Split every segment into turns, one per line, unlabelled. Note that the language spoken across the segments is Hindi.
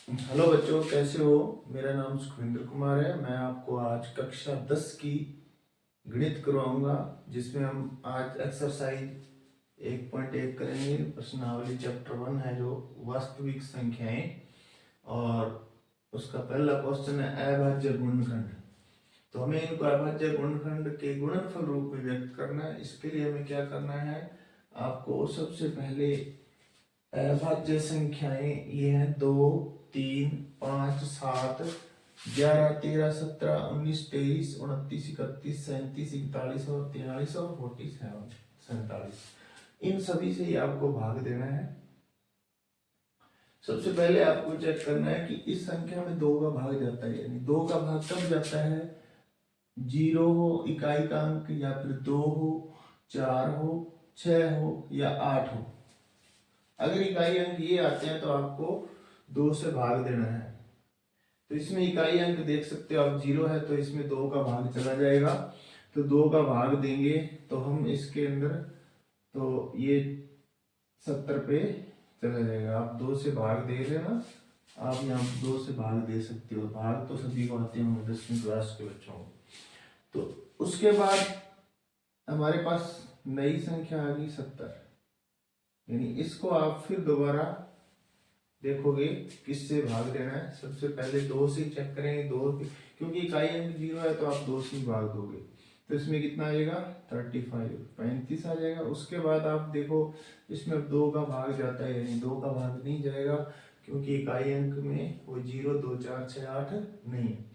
हेलो बच्चों, कैसे हो। मेरा नाम सुखविंदर कुमार है। मैं आपको आज कक्षा 10 की गणित करवाऊंगा, जिसमें हम आज एक्सरसाइज 1.1 करेंगे। प्रश्नावली चैप्टर 1 है जो वास्तविक संख्याएं, और उसका पहला क्वेश्चन है अभाज्य गुणनखंड। तो हमें इनको अभाज्य गुणनखंड के गुणनफल रूप में व्यक्त करना है। इसके लिए हमें क्या करना है, आपको सबसे पहले अभाज्य संख्याएं ये हैं 2, 3, 5, 7, 11, 13, 17, 19, 23, 29, 31, 37, 41 और 43 और 47, 47। इन सभी से ही आपको भाग देना है। सबसे पहले आपको चेक करना है कि इस संख्या में 2 का भाग जाता है, यानी 2 का भाग कब जाता है, 0 हो, इकाई का अंक, या फिर 2 हो, 4 हो, 6 हो, या 8 हो। अगर इकाई अंक ये आते हैं तो आपको 2 से भाग देना है। तो इसमें इकाई अंक देख सकते हो आप, 0 है तो इसमें 2 का भाग चला जाएगा। तो 2 का भाग देंगे तो हम इसके अंदर, तो ये 70 पे चला जाएगा। आप 2 से भाग दे लेना, आप यहाँ 2 से भाग दे सकते हो। भाग तो सभी को आते होंगे 10वीं क्लास के बच्चों को। तो उसके बाद हमारे पास नई संख्या आ गई 70, यानी इसको आप फिर दोबारा देखोगे किससे भाग देना है। सबसे पहले 2 से चेक करेंगे, 2, क्योंकि इकाई अंक 0 है तो आप 2 से भाग दोगे। तो इसमें कितना आएगा, 35, 35 आ जाएगा। उसके बाद आप देखो इसमें 2 का भाग जाता है, यानी 2 का भाग नहीं जाएगा, क्योंकि इकाई अंक में वो 0, 2, 4, 6, 8 नहीं है।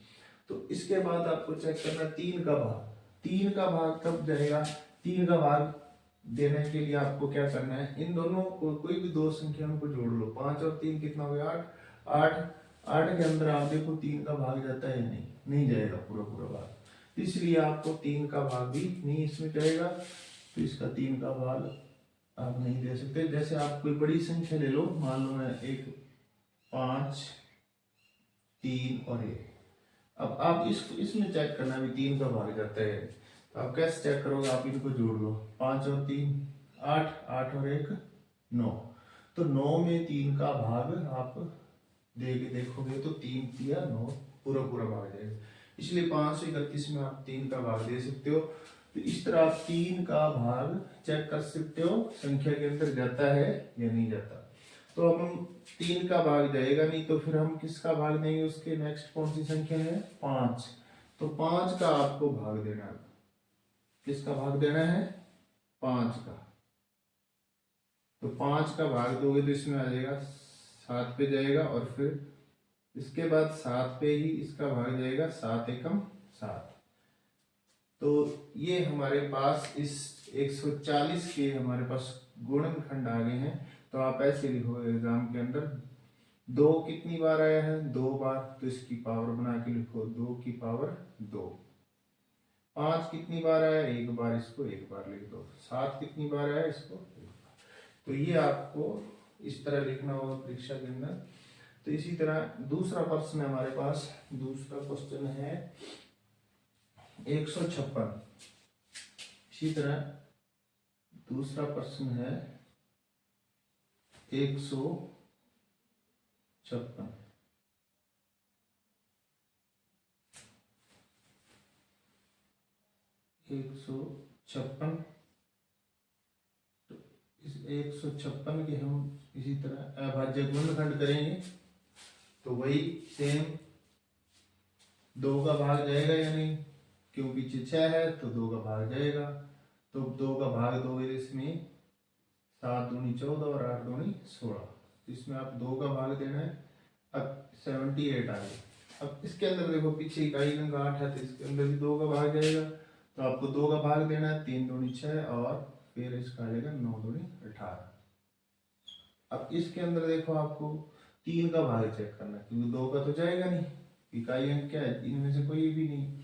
तो इसके बाद आपको चेक करना 3 का भाग। 3 का भाग कब जाएगा, 3 का भाग देने के लिए आपको क्या करना है, इन दोनों को कोई भी 2 संख्याओं को जोड़ लो। 5 और 3 कितना हो गया, 8। 8 के अंदर आप देखो 3 का भाग जाता है या नहीं, नहीं जाएगा पूरा पूरा भाग। इसलिए आपको 3 का भाग भी नहीं इसमें जाएगा, तो इसका 3 का भाग आप नहीं दे सकते। जैसे आप कोई बड़ी संख्या ले लो, मान लो मैं 1, 5, 3 और 1। अब आप इसमें चेक करना भी 3 का भाग जाता है, तो आप कैसे चेक करोगे, आप इनको जोड़ लो। 5 और 3 8, 8 और 1 9। तो 9 में 3 का भाग आप दे के देखोगे तो 3 या 9 पूरा पूरा भाग जाएगा। इसलिए 531 में आप 3 का भाग दे सकते हो। तो इस तरह आप 3 का भाग चेक कर सकते हो संख्या के अंदर जाता है या नहीं जाता। तो अब हम 3 का भाग जाएगा नहीं, तो फिर हम किसका भाग देंगे, उसके नेक्स्ट कौन सी संख्या है, 5। तो 5 का आपको भाग देना है। किसका भाग देना है, 5 का। तो 5 का भाग दोगे तो इसमें आ जाएगा 7 पे जाएगा, और फिर इसके बाद 7 पे ही इसका भाग जाएगा, 7 एकम 7। तो ये हमारे पास इस 140 के हमारे पास गुणनखंड आ गए हैं। तो आप ऐसे लिखोगे एग्जाम के अंदर, 2 कितनी बार आया है, 2 बार, तो इसकी पावर बना के लिखो 2 की पावर 2। 5 कितनी बार आया, 1 बार, इसको 1 बार लिख दो। 7 कितनी बार आया, इसको 1 बार। तो ये आपको इस तरह लिखना होगा परीक्षा के अंदर। तो इसी तरह दूसरा प्रश्न है हमारे पास। दूसरा क्वेश्चन है 156। इसी तरह दूसरा प्रश्न है 156। 156। इस 156 के हम इसी तरह अभाज्य गुणनखंड करेंगे। तो वही सेम, 2 का भाग जाएगा या नहीं, क्यों पीछे 6 है तो 2 का भाग जाएगा। तो 2 का भाग दोगे इसमें 7 दूनी 14 और 8 दूनी 16। इसमें आप 2 का भाग देना है। अब 78 आ गया। अब इसके अंदर देखो पीछे इकाई अंक 8 है, तो इसके अंदर भी 2 का भाग जाएगा। तो आपको 2 का भाग देना है, 3 दूनी 6 और फिर इसका आ जाएगा 9 दूनी 18। अब इसके अंदर देखो आपको 3 का भाग चेक करना है, क्योंकि 2 का तो जाएगा नहीं, इकाई अंक क्या है, इनमें से कोई भी नहीं।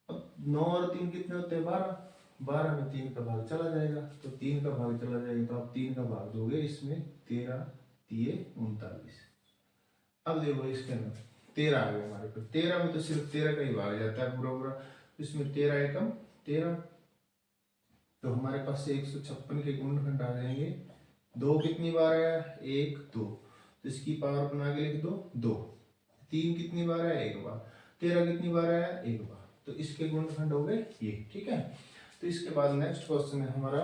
अब 9 और 3 कितने होते हैं, 12। 12 में 3 का भाग चला जाएगा, तो 3 का भाग चला जाएगा, तो आप 3 का भाग दोगे इसमें, 13 3 39। अब देखो इसके अंदर 13 आ गया हमारे पास। 13 में तो सिर्फ 13 का ही भाग जाता है पूरा पूरा, इसमें 13 एकम 13। तो हमारे पास से 156 के गुणनखंड आ जाएंगे। 2 कितनी बार आया, 1 2। तो इसकी पावर बना के लिख दो 2। 3 कितनी बार है? एक बार। 13 कितनी बार है? एक बार। तो इसके गुणनखंड हो गए ये, ठीक है। तो इसके बाद नेक्स्ट क्वेश्चन है हमारा,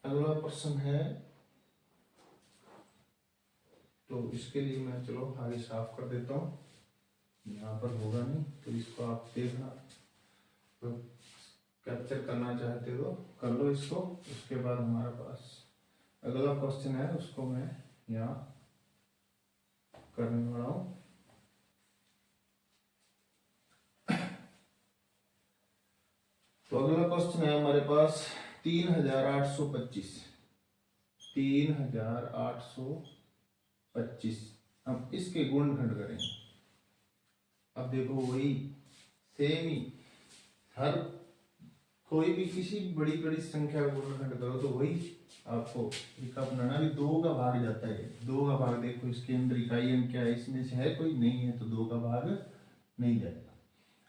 अगला प्रश्न है, तो इसके लिए मैं चलो आगे साफ कर देता हूँ, यहाँ पर होगा नहीं तो इसको आप देखना, तो कैप्चर करना चाहते हो कर लो इसको। उसके बाद हमारे पास अगला क्वेश्चन है, उसको मैं यहाँ करने वाला हूँ। तो अगला क्वेश्चन है हमारे पास 3825। 3825 हम इसके गुणनखंड करेंगे। अब देखो वही सेम ही, हर कोई भी किसी बड़ी बड़ी संख्या का गुणनखंड करो तो वही आपको एक अपनाना भी 2 का भाग जाता है। 2 का भाग देखो इसके अंदर इकाई अंक क्या है, इसमें से है कोई? नहीं है, तो 2 का भाग नहीं जाएगा।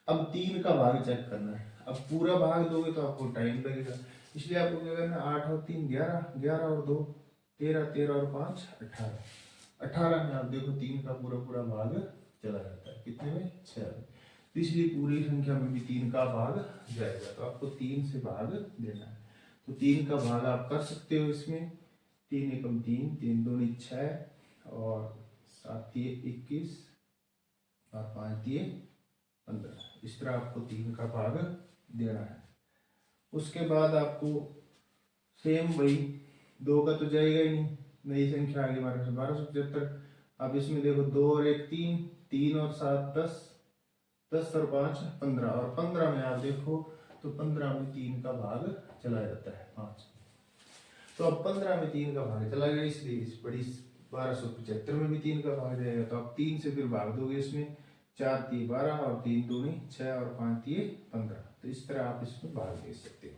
अब 3 का भाग चेक करना है। अब पूरा भाग दोगे तो आपको टाइम लगेगा, इसलिए आपको क्या करना है, 8 और 3 11, 11 और 2 13, 13 और 5 18। 18 में आप देखो 3 का पूरा पूरा भाग चला जाता है, कितने में? 6 में। तो इसलिए पूरी संख्या में भी 3 का भाग जाएगा, तो आपको 3 से भाग देना है। तो 3 का भाग आप कर सकते हो इसमें, 3 एकम 3, 3 दूनी 6 और 7 तिये 21 और 5 तिये 15। इस तरह आपको 3 का भाग देना है। उसके बाद आपको सेम वही 2 का तो जाएगा ही नहीं, नई संख्या आगे हमारे पास 1275। अब इसमें देखो 2 और 1 3, 3 और 7 10, 10 और 5 15, और 15 में आप देखो तो 15 में 3 का भाग चला जाता है 5। तो अब 15 में 3 का भाग चला गया, इसलिए इस बड़ी 1275 में भी 3 का भाग जाएगा। तो आप 3 से फिर भाग दोगे इसमें, 4 तिये 12 और 3 दूनी 6 और 5 तिये 15। तो इस तरह आप इसमें भाग दे सकते हो।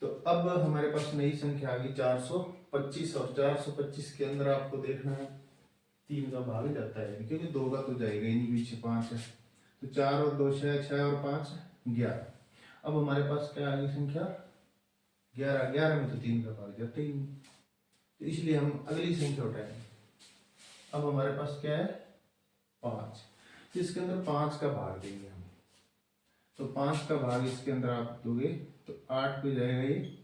तो अब हमारे पास नई संख्या आ गई 425, और 425 के अंदर आपको देखना है 3 का भाग जाता है, क्योंकि 2 का तो जाएगा ही नहीं, पीछे 5 है। तो 4 और 2 6, 6 और 5 11। अब हमारे पास क्या आ गई संख्या 11। 11 में तो 3 का भाग जाता ही नहीं, तो इसलिए हम अगली संख्या उठाएंगे। अब हमारे पास क्या है 5, तो इसके अंदर 5 का भाग देंगे हम। तो 5 का भाग इसके अंदर आप दोगे तो 8 पे जाएगा ये,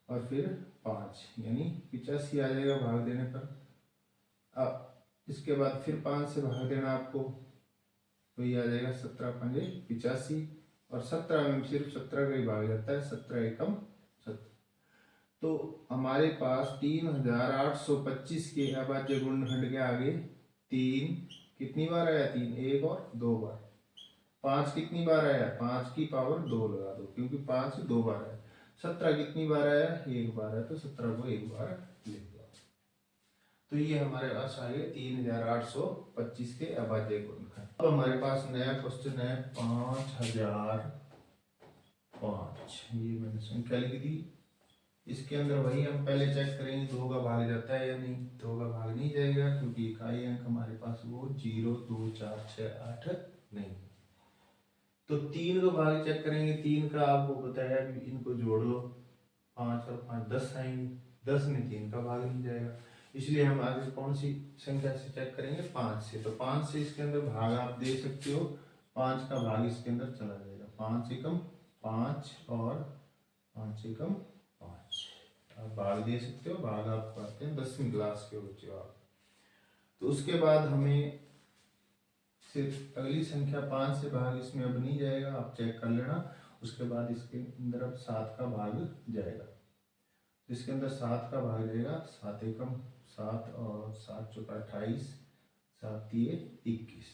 और फिर 5 यानी 85 आ जाएगा भाग देने पर। अब इसके बाद फिर 5 से भाग देना आपको, तो ये आ जाएगा 17 पंजे 85, और 17 में सिर्फ 17 का ही भाग जाता है, 17 एकम 17। तो हमारे पास 3825 के अभाज्य गुणनखंड के आगे 3 कितनी बार आया? 3 1 और 2 बार। 5 कितनी बार आया? 5 की पावर 2 लगा दो, क्योंकि 5 2 बार है। 17 कितनी बार आया? 1 बार है, तो 17 को 1 बार लिख दो। तो ये हमारे पास आ गए 3825 के अभाज्य गुणनखंड। अब हमारे पास नया क्वेश्चन है 5005। ये मैंने संख्या लिख दी। इसके अंदर वही हम पहले चेक करेंगे 2 का भाग जाता है या नहीं। 2 का भाग नहीं जाएगा, क्योंकि इकाई अंक हमारे पास वो 0 2 4 6 8 नहीं। तो 3 का भाग चेक करेंगे। 3 का आपको बताया, इनको जोड़ लो, 5 और 5 10 आएंगे। 10 में 3 का भाग नहीं जाएगा, इसलिए हम आगे कौन सी संख्या से चेक करेंगे? 5 से। तो 5 से इसके अंदर भाग आप दे सकते हो, 5 का भाग इसके अंदर चला जाएगा। 5 एकम 5 और 5 एकम 5 आप भाग दे सकते हो। भाग आप करते हैं 10वीं क्लास के बच्चे हो आप। तो उसके बाद हमें सिर्फ अगली संख्या 5 से भाग इसमें अब नहीं जाएगा, आप चेक कर लेना। उसके बाद इसके अंदर अब 7 का भाग जाएगा। तो इसके अंदर 7 का भाग जाएगा, 7 एकम 7 और 7 चौका 28, 7 तिये 21।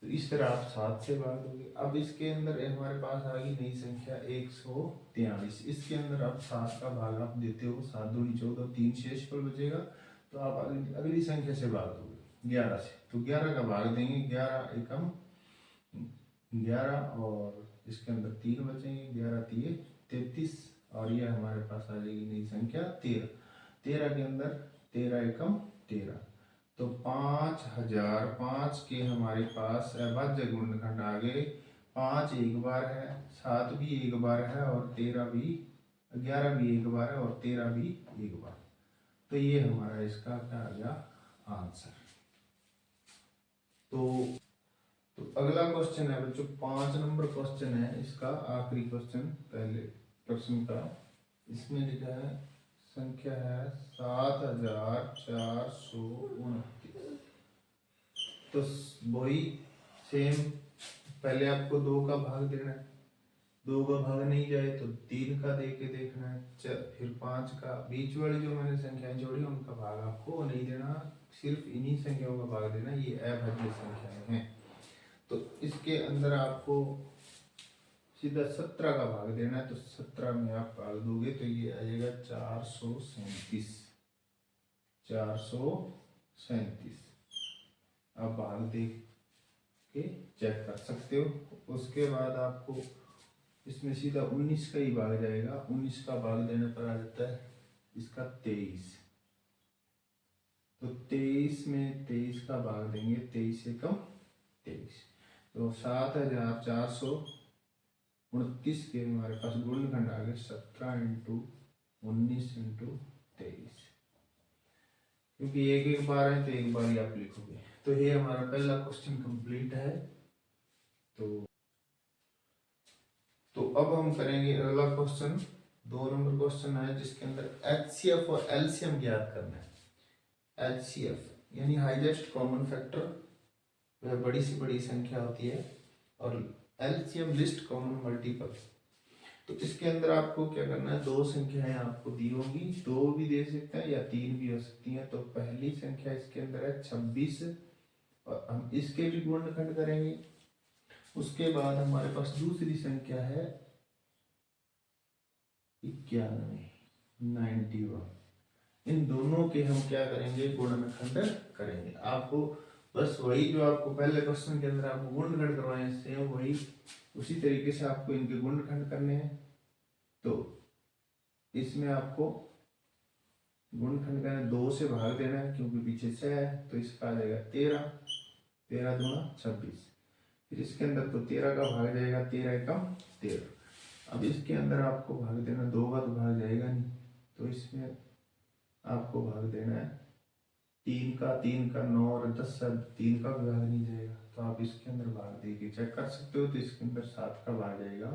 तो इस तरह आप 7 से भाग दोगे। अब इसके अंदर हमारे पास आ गई नई संख्या 143। इसके अंदर आप 7 का भाग आप देते हो, 7 दूनी 14, 3 शेष पर बचेगा। तो आप अगली संख्या से भाग दोगे 11 से। तो 11 का भाग देंगे, 11 एकम 11 और इसके अंदर 3 बचेंगे, 11 तिये 33, और ये हमारे पास आ जाएगी नई संख्या 13। 13 के अंदर 13 एकम 13। तो 5005 के हमारे पास अभाज्य गुणनखंड आ गए। 5 एक बार है, 7 भी एक बार है, और 13 भी 11 भी एक बार है और 13 भी एक बार। तो ये हमारा इसका क्या आ गया आंसर। तो अगला क्वेश्चन है बच्चों 5 नंबर क्वेश्चन है, इसका आखिरी क्वेश्चन पहले प्रश्न का। इसमें लिखा है संख्या है 7429। तो वही सेम, पहले आपको 2 का भाग देना है, 2 का भाग नहीं जाए तो 3 का दे के देखना है, फिर 5 का। बीच वाली जो मैंने संख्याएं जोड़ी उनका भाग आपको नहीं देना, सिर्फ इन्हीं संख्याओं का भाग देना, ये अभाज्य संख्याएं हैं। तो इसके अंदर आपको सीधा 17 का भाग देना है, तो 17 में आप भाग दोगे तो ये आ जाएगा 437। 437 आप भाग दे के चेक कर सकते हो। उसके बाद आपको इसमें सीधा 19 का ही भाग जाएगा, 19 का भाग देने पर आ जाता है इसका 23। तो 23 में 23 का भाग देंगे, 23 से कम 23, तो 7429 के हमारे पास गुणनखंड आ गए 17 × 19 × 23, क्योंकि एक एक बार है तो एक बार ही आप लिखोगे। तो ये हमारा पहला क्वेश्चन कंप्लीट है। तो अब हम करेंगे अगला क्वेश्चन, 2 नंबर क्वेश्चन है जिसके अंदर HCF और LCM ज्ञात करना है। HCF यानी हाईएस्ट कॉमन फैक्टर, वह बड़ी से बड़ी संख्या होती है, और LCM लिस्ट कॉमन मल्टीपल। तो इसके अंदर आपको क्या करना है, 2 संख्याएं आपको दी होंगी, 2 भी दे सकते हैं या 3 भी हो सकती हैं। तो पहली संख्या इसके अंदर है 26, और हम इसके भी गुणनखंड करेंगे। उसके बाद हमारे पास दूसरी संख्या है 91, 91। इन दोनों के हम क्या करेंगे, गुणनखंड करेंगे। आपको बस वही जो आपको पहले क्वेश्चन के अंदर आपको गुणनखंड करवाए सेम वही उसी तरीके से आपको इनके गुणनखंड करने हैं। तो इसमें आपको गुणनखंड करना 2 से भाग देना है, क्योंकि पीछे 6 है, तो इसका आ जाएगा 13, 13 दूना 26। फिर इसके अंदर तो 13 का भाग जाएगा, 13 एकम 13। अब इसके अंदर आपको भाग देना, 2 का तो भाग जाएगा नहीं, तो इसमें आपको भाग देना है 3 का, 3 का 9 और 10 से 3 का भी भाग नहीं जाएगा, तो आप इसके अंदर भाग दे के चेक कर सकते हो। तो इसके अंदर 7 का भाग जाएगा,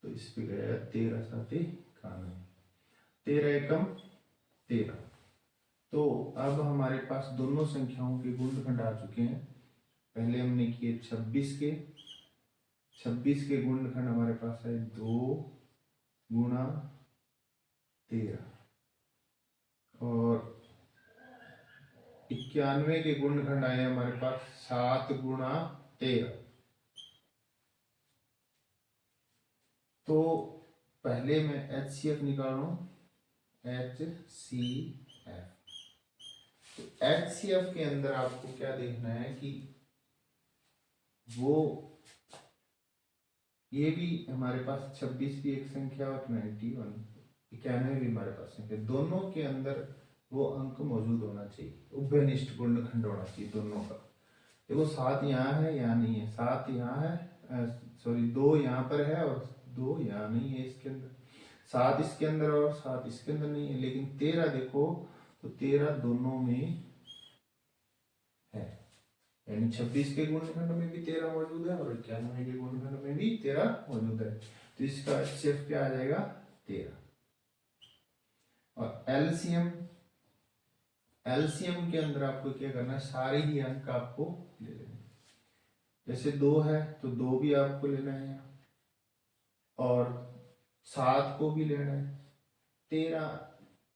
तो इस पे गया 13 7 91, 13 एकम 13। तो अब हमारे पास दोनों संख्याओं के गुणनखंड आ चुके हैं। पहले हमने किए 26 के, 26 के गुणनखंड हमारे पास है 2 × 13, और 91 के गुणनखंड आए हमारे पास 7 × 13। तो पहले मैं HCF निकालूं, HCF। तो HCF के अंदर आपको क्या देखना है कि वो ये भी हमारे पास 26 भी एक संख्या और 91 भी हमारे पास संख्या, दोनों के अंदर वो अंक मौजूद होना चाहिए, उभयनिष्ठ गुणनखंड होना चाहिए दोनों का। देखो 7 यहाँ है, यहाँ नहीं है, 7 यहाँ है, सॉरी 2 यहाँ पर है और 2 यहाँ नहीं है। इसके अंदर 7 इसके अंदर और 7 इसके अंदर नहीं है, लेकिन 13 देखो तो 13 दोनों में है, यानी 26 के गुणनखंड में भी 13 मौजूद है और 91 के गुणनखंड में भी 13 मौजूद है। तो इसका HCF क्या आ जाएगा 13। और LCM के अंदर आपको क्या करना है, सारे ही अंक आपको ले लेने। जैसे 2 है तो 2 भी आपको लेना है, और 7 को भी लेना है, 13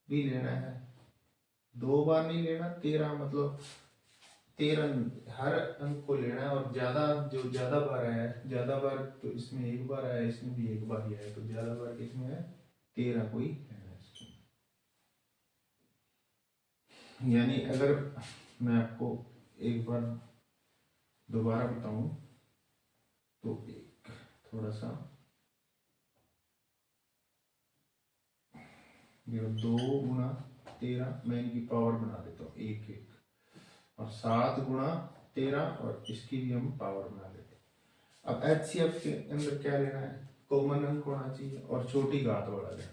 भी लेना है। 2 बार नहीं लेना, 13 मतलब 13 हर अंक को लेना है, और ज्यादा जो ज्यादा बार आया है, ज्यादा बार तो इसमें एक बार आया है, इसमें भी एक बार ही आया है, तो ज्यादा बार किसमें है 13 को ही लेना है इसमें। यानी अगर मैं आपको एक बार दोबारा बताऊं तो एक थोड़ा सा 2 × 13 मैं इनकी पावर बना देता हूँ 1 1, और 7 × 13 और इसकी भी हम पावर बना लेते हैं। अब HCF के अंदर क्या लेना है, कॉमन अंक होना चाहिए, और और छोटी घात वाला जाए।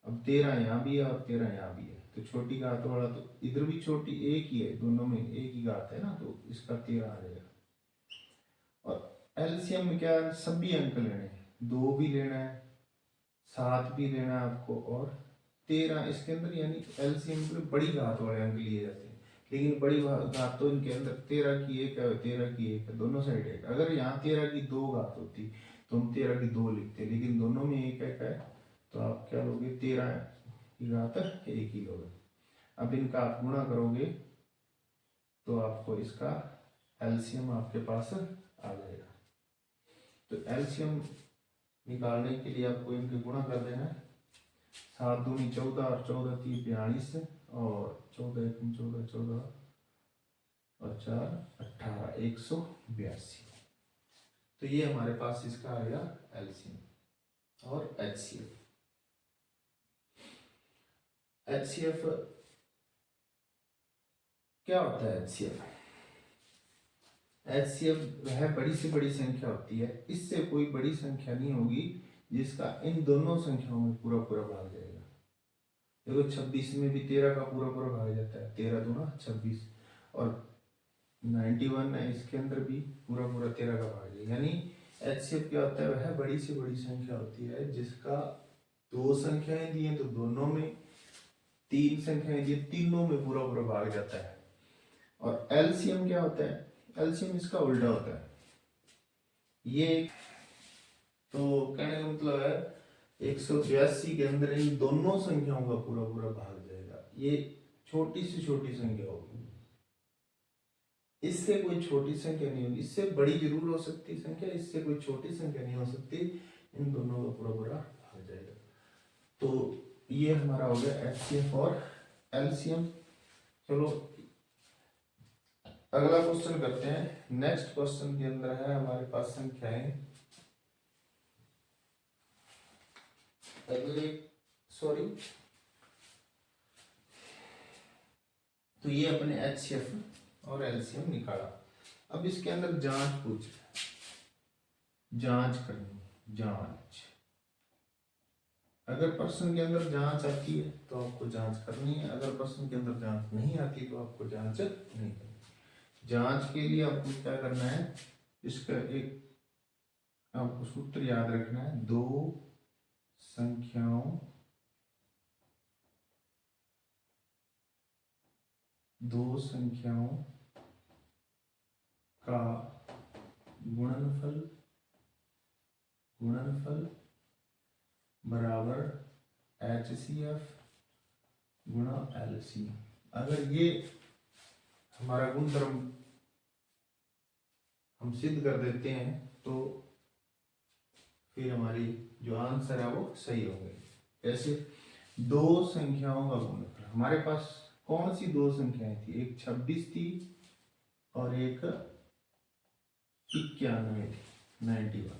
अब 13 यहाँ भी है और 13 यहाँ भी है, तो छोटी घात वाला तो इधर भी छोटी एक ही है, दोनों में एक ही घात है ना, तो इसका 13 आ जाएगा। और एलसीएम में क्या है, सभी अंक लेने हैं, 2 भी लेना है, 7 भी लेना है आपको, और 13 इसके अंदर, यानी एलसीएम में बड़ी घात वाले अंक लिए जाते हैं। लेकिन बड़ी घात तो इनके अंदर 13 की एक है, 13 की एक है, दोनों साइड एक। अगर यहाँ 13 की 2 घात होती तो हम 13 की 2 लिखते, लेकिन दोनों में एक एक है, तो आप क्या लोगे, 13 की घात एक ही लोगे। अब इनका आप गुणा करोगे तो आपको इसका एलसीएम आपके पास आ जाएगा। तो एलसीएम निकालने के लिए आपको इनके गुणा कर देना है। 7 दूनी 14 और 14 3 42 और 14 1 14 14 और 4 18 182। तो ये हमारे पास इसका आएगा एलसीएम और एचसीएफ। एचसीएफ क्या होता है? एचसीएफ वह बड़ी से बड़ी संख्या होती है, इससे कोई बड़ी संख्या नहीं होगी जिसका इन दोनों संख्याओं में पूरा पूरा भाग जाएगा। देखो 26 में भी 13 का पूरा पूरा भाग जाता है, 13 दूना 26, और 91 है इसके अंदर भी पूरा पूरा 13 का भाग जाएगा। यानी एचसीएफ क्या होता है, वह बड़ी से बड़ी संख्या होती है जिसका 2 संख्याएं दी हैं तो दोनों में, 3 संख्याएं दी तीनों में पूरा पूरा भाग जाता है। और एलसीएम क्या होता है? एलसीएम इसका उल्टा होता है। ये तो कहने का मतलब है 182 के अंदर इन दोनों संख्याओं का पूरा पूरा भाग जाएगा। ये छोटी से छोटी संख्या होगी, इससे कोई छोटी संख्या नहीं होगी, इससे बड़ी जरूर हो सकती है संख्या, इससे कोई छोटी संख्या नहीं हो सकती, इन दोनों का पूरा पूरा भाग जाएगा। तो ये हमारा हो गया एचसीएफ और एलसीएम। चलो अगला क्वेश्चन करते हैं। नेक्स्ट क्वेश्चन के अंदर है हमारे पास संख्याएं, अगले तो ये अपने एचसीएफ और एलसीएम निकाला। अब इसके अंदर जांच पूछ, जांच करनी, जांच। अगर प्रश्न के अंदर जांच आती है तो आपको जांच करनी है, अगर प्रश्न के अंदर जांच नहीं आती तो आपको जांच नहीं करनी। जांच के लिए आपको क्या करना है, इसका एक आपको सूत्र याद रखना है, 2 संख्याओं का गुणनफल बराबर एचसीएफ गुणा एलसीएम। अगर ये हमारा गुणधर्म हम सिद्ध कर देते हैं तो फिर हमारी जो आंसर है वो सही होंगे। कैसे? 2 संख्याओं का गुणनफल, हमारे पास कौन सी 2 संख्याएं थी, एक 26 थी और एक 91 थी, 91।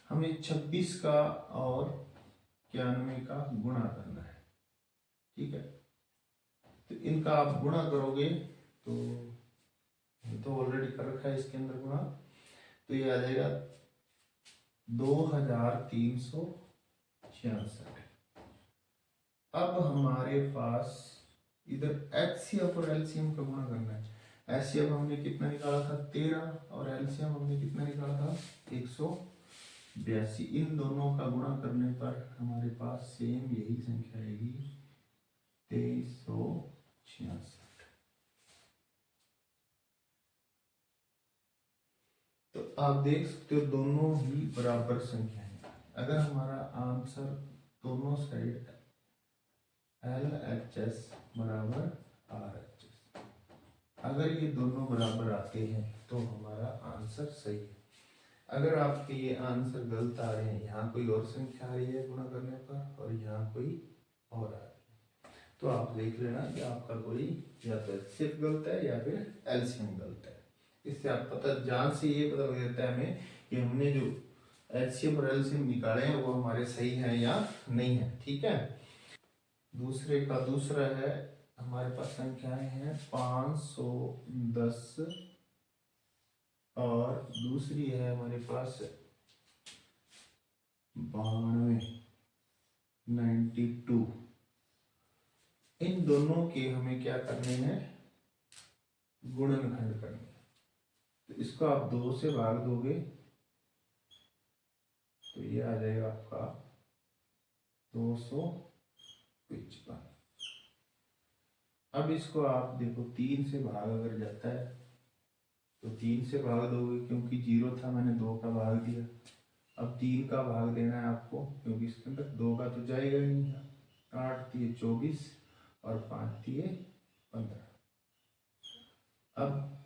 हमें 26 का और 91 का गुणा करना है, ठीक है। तो इनका आप गुणा करोगे तो ऑलरेडी कर रखा है इसके अंदर गुणा, तो ये आ जाएगा 2366। अब हमारे पास इधर एचसीएफ और एलसीएम का गुणा करना है। एचसीएफ हमने कितना निकाला था, 13, और एलसीएम हमने कितना निकाला था, 182। इन दोनों का गुणा करने पर हमारे पास सेम यही संख्या आएगी, 2366। तो आप देख सकते हो दोनों ही बराबर संख्या है। अगर हमारा आंसर दोनों साइड LHS बराबर RHS, अगर ये दोनों बराबर आते हैं तो हमारा आंसर सही है। अगर आपके ये आंसर गलत आ रहे हैं, यहाँ कोई और संख्या आ रही है गुणा करने पर और यहाँ कोई और आ रही है, तो आप देख लेना कि आपका कोई या तो सिर्फ गलत है या फिर एलसीएम गलत है। इससे आप पता, जांच से ये पता लग जाता है हमें कि हमने जो एचसीएम और एलसीएम निकाले हैं वो हमारे सही है या नहीं है, ठीक है। दूसरे का दूसरा है, हमारे पास संख्याएं हैं 510 और दूसरी है हमारे पास 92। 92। इन दोनों के हमें क्या करने हैं, गुणनखंड करने हैं। तो इसको आप 2 से भाग दोगे तो ये आ जाएगा आपका 255। अब इसको आप देखो 3 से भाग अगर जाता है तो 3 से भाग दोगे, क्योंकि 0 था मैंने 2 का भाग दिया। अब 3 का भाग देना है आपको, क्योंकि इसके अंदर 2 का तो जाएगा ही नहीं था। 8 दिए 24 और 5 दिए 15। अब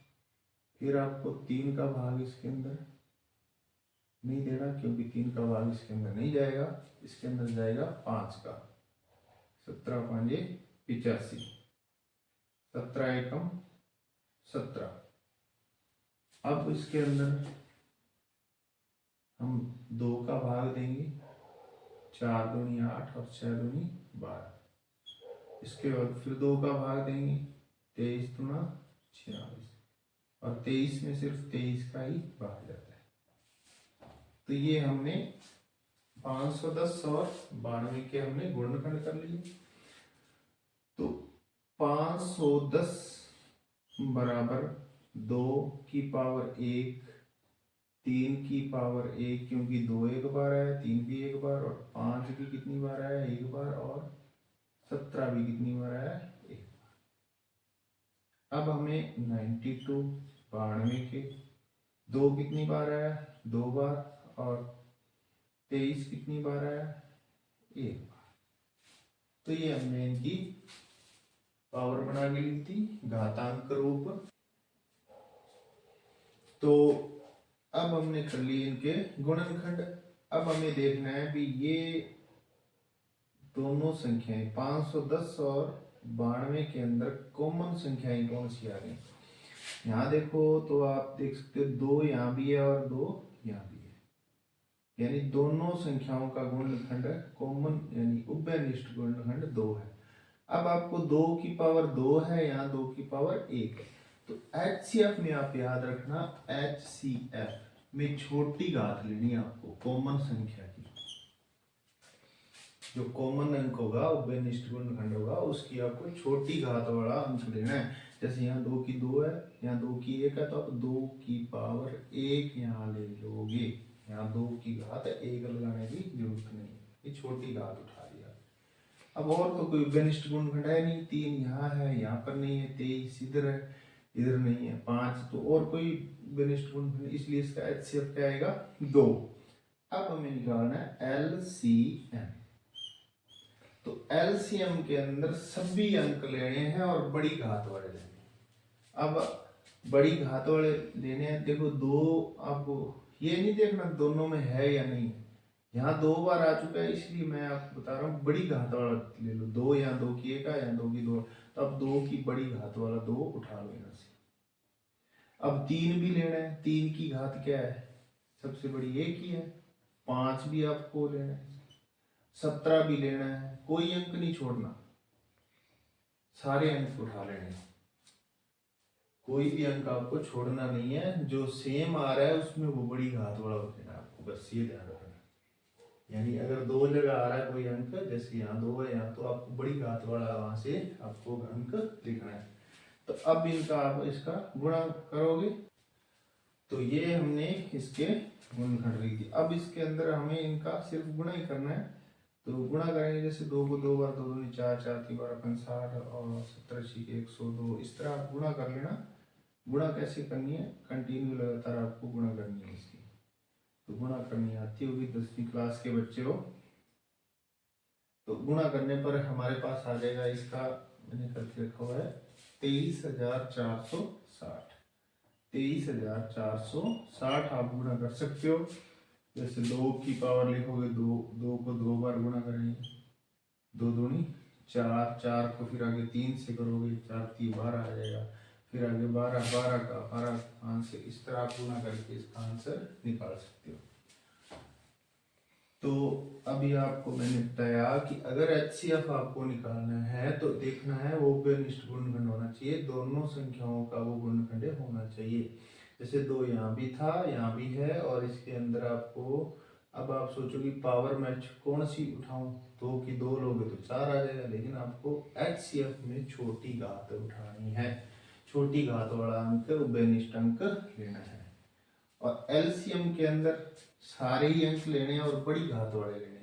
फिर आपको 3 का भाग इसके अंदर नहीं देना, क्योंकि 3 का भाग इसके अंदर नहीं जाएगा, इसके अंदर जाएगा 5 का। 17 5 85, 17 एकम 17। अब इसके अंदर हम 2 का भाग देंगे, 4 दूनी 8 और 6 दूनी 12। इसके बाद फिर 2 का भाग देंगे, 23 दूना 46, और 23 में सिर्फ 23 का ही भाग जाता है। तो ये हमने 510 और 92 के हमने गुणनखंड कर लिए। तो 510 बराबर 2 की पावर 1, 3 की पावर 1, क्योंकि 2 एक बार आया, 3 भी एक बार, और 5 भी कितनी बार आया, एक बार, और 17 भी कितनी बार आया, एक बार। अब हमें 92 92 के 2 कितनी बार आया, 2 बार, और 23 कितनी बार आया, एक बार। तो ये हमने इनकी पावर बना के ली थी, घातांक रूप। तो अब हमने कर लिए इनके गुणनखंड। अब हमें देखना है भी ये दोनों संख्याएं 510 और 92 के अंदर कॉमन संख्याएं कौन सी आ गई। यहाँ देखो तो आप देख सकते हो 2 यहाँ भी है और 2 यहाँ भी है, यानी दोनों संख्याओं का गुणनखंड कॉमन, यानी उभयनिष्ठ गुणनखंड 2 है। अब आपको 2 की पावर 2 है, यहाँ 2 की पावर 1 है। तो HCF में आप याद रखना, HCF में छोटी घात लेनी है आपको कॉमन संख्या की। जो कॉमन अंक होगा, उभयनिष्ठ गुणनखंड होगा, उसकी आपको छोटी घात वाला अंक लेना है। जैसे यहाँ 2 की 2 है, यहाँ 2 की 1 है, तो आप 2 की पावर 1 यहाँ ले लोगे। यहाँ 2 की घात 1 लगाने की जरूरत नहीं, ये छोटी घात उठा लिया। अब और तो कोई उभयनिष्ठ गुणनखंड है नहीं, 3 यहाँ है, यहाँ पर नहीं है, 23 इधर है, इधर नहीं है, 5 तो और कोई उभयनिष्ठ गुणनखंड, इसलिए इसका HCF क्या आएगा, 2। अब हमें निकालना है LCM। तो LCM के अंदर सभी अंक लेने हैं और बड़ी घात वाले लेने हैं। अब बड़ी घात वाले लेने हैं, देखो 2, आपको ये नहीं देखना दोनों में है या नहीं है, यहाँ 2 बार आ चुका है, इसलिए मैं आपको बता रहा हूँ बड़ी घात वाला ले लो। 2 या 2 की 1 है, या 2 की 2, तो अब 2 की बड़ी घात वाला 2 उठा लो यहाँ से। अब 3 भी लेना है, 3 की घात क्या है, सबसे बड़ी 1 ही है। 5 भी आपको लेना है, 17 भी लेना है, कोई अंक नहीं छोड़ना, सारे अंक उठा लेने हैं, कोई भी अंक आपको छोड़ना नहीं है। जो सेम आ रहा है उसमें वो बड़ी घात वाला उठेगा आपको, बस ये ध्यान रखना। यानी अगर 2 जगह आ रहा है कोई अंक, जैसे यहाँ 2 है यहाँ, तो आपको बड़ी घात वाला वहां से आपको अंक लिखना है। तो अब इनका आप इसका गुणा करोगे, तो ये हमने इसके गुणनखंड लिख दिए। अब इसके अंदर हमें इनका सिर्फ गुणा ही करना है। तो गुणा करेंगे, जैसे 2 को 2 बार, 2 दूनी 4, 4 की 12 60, और 17 6 102, इस तरह आप गुणा कर लेना। गुणा कैसे करनी है, कंटिन्यू लगातार आपको गुणा करनी है इसकी। तो गुणा करनी आती होगी, 10वीं क्लास के बच्चे हो तो गुणा करने पर हमारे पास आ जाएगा, इसका मैंने करके रखा हुआ है 23,460। 23,460 आप गुणा कर सकते हो। जैसे 2 की पावर लिखोगे, 2 को 2 बार गुणा करेंगे, 2 दूनी 4, 4 को फिर आगे 3 से करोगे, 4 3 12 आ जाएगा, फिर आगे 12, 12 का 12 आंसर, इस तरह आप गुणा करके इसका आंसर निकाल सकते हो। तो अभी आपको मैंने बताया कि अगर HCF आपको निकालना है तो देखना है वो उभयनिष्ठ गुणनखंड होना चाहिए, दोनों संख्याओं का वो गुणनखंड होना चाहिए। जैसे 2 यहाँ भी था, यहाँ भी है, और इसके अंदर आपको अब आप सोचो कि पावर मैच कौन सी उठाऊं, 2 की 2 लोगे तो 4 आ जाएगा, लेकिन आपको HCF में छोटी घात उठानी है, छोटी घात वाला अंक उभयनिष्ठ अंक लेना है। और LCM के अंदर सारे ही अंक लेने हैं और बड़ी घात वाले लेने हैं।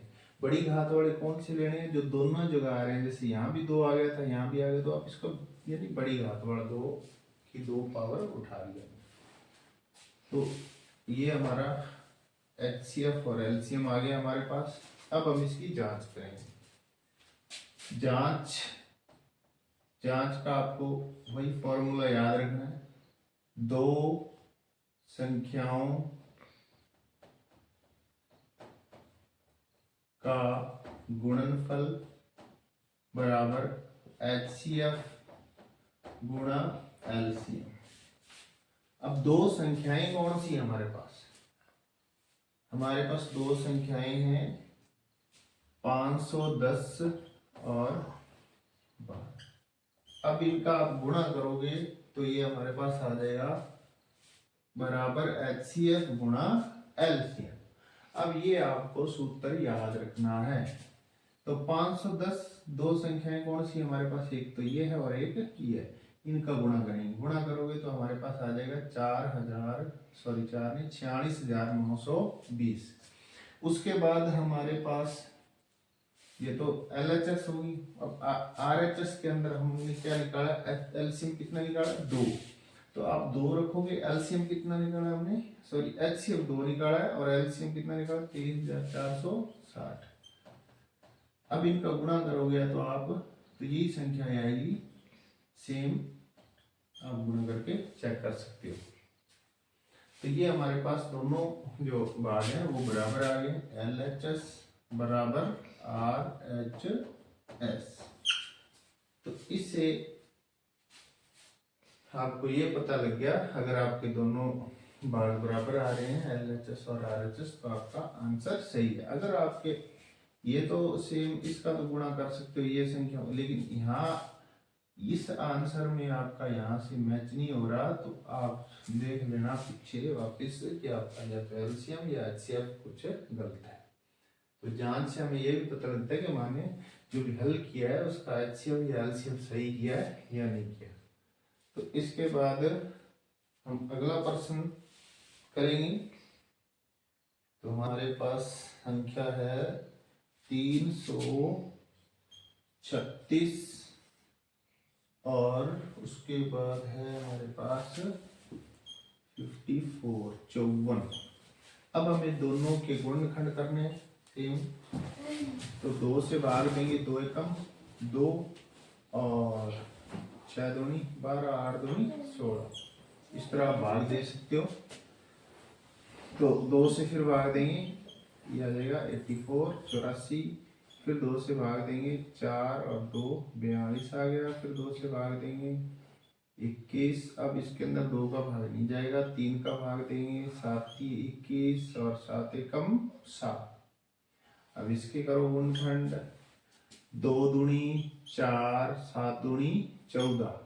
बड़ी घात वाले कौन से लेने हैं? जो दोनों जगह आ रहे हैं, जैसे यहाँ भी 2 आ गया था, यहाँ भी आ गया, तो आप इसको यानी बड़ी घात वाला 2 की 2 पावर उठा लिया। तो ये हमारा HCF और LCM आ गया हमारे पास। अब हम इसकी जांच करेंगे। जांच का आपको वही फॉर्मूला याद रखना है, दो संख्याओं का गुणनफल बराबर HCF गुणा LCM। अब दो संख्याएं कौन सी हमारे पास? हमारे पास दो संख्याएं हैं 510 और 12। अब इनका आप गुणा करोगे तो ये हमारे पास आ जाएगा बराबर HCF गुणा LCM। अब ये आपको सूत्र याद रखना है। तो 510 दो संख्याएं कौन सी हमारे पास? एक तो ये है और एक ये है। इनका गुणा करेंगे, गुणा करोगे तो हमारे पास आ जाएगा 46,920। उसके बाद हमारे पास ये तो LHS होगी। अब RHS के अंदर हमने क्या निकाला? LCM कितना निकाला? 2। तो आप 2 रखोगे। LCM कितना निकाला हमने? सॉरी, HCF 2 निकाला है और LCM कितना निकाला? 23,460। अब इनका गुणा करोगे तो आप तो यही संख्या आएगी सेम, आप गुणा करके चेक कर सकते हो। तो ये हमारे पास दोनों जो भाग हैं वो बराबर आ गए। LHS बराबर RHS। तो इससे आपको ये पता लग गया, अगर आपके दोनों भाग बराबर आ रहे हैं LHS और RHS, तो आपका आंसर सही है। अगर आपके ये तो सेम, इसका तो गुणा कर सकते हो ये संख्या, लेकिन यहाँ इस आंसर में आपका यहाँ से मैच नहीं हो रहा, तो आप देख लेना पीछे वापस कि आपका या तो LCM या HCF कुछ गलत है। तो जांच से हमें ये भी पता लगता है कि माने जो भी हल किया है उसका HCF या LCM सही किया है या नहीं किया। तो इसके बाद हम अगला प्रश्न करेंगे। तो हमारे पास संख्या है 336 और उसके बाद है हमारे पास 54। अब हमें दोनों के गुणनखंड करने हैं सेम। तो 2 से भाग देंगे, 2 एकम 2 और 6 दूनी 12, 8 दूनी 16। इस तरह आप भाग दे सकते हो। तो 2 से फिर भाग देंगे, ये आ जाएगा 84, 84। फिर 2 से भाग देंगे 4 और 2 42 आ गया। फिर 2 से भाग देंगे 21। अब इसके अंदर 2 का भाग नहीं जाएगा, 3 का भाग देंगे, 7 21 और 7 एकम 7। अब इसके करो गुणनखंड, 2 दूनी 4, 7 दूनी 14।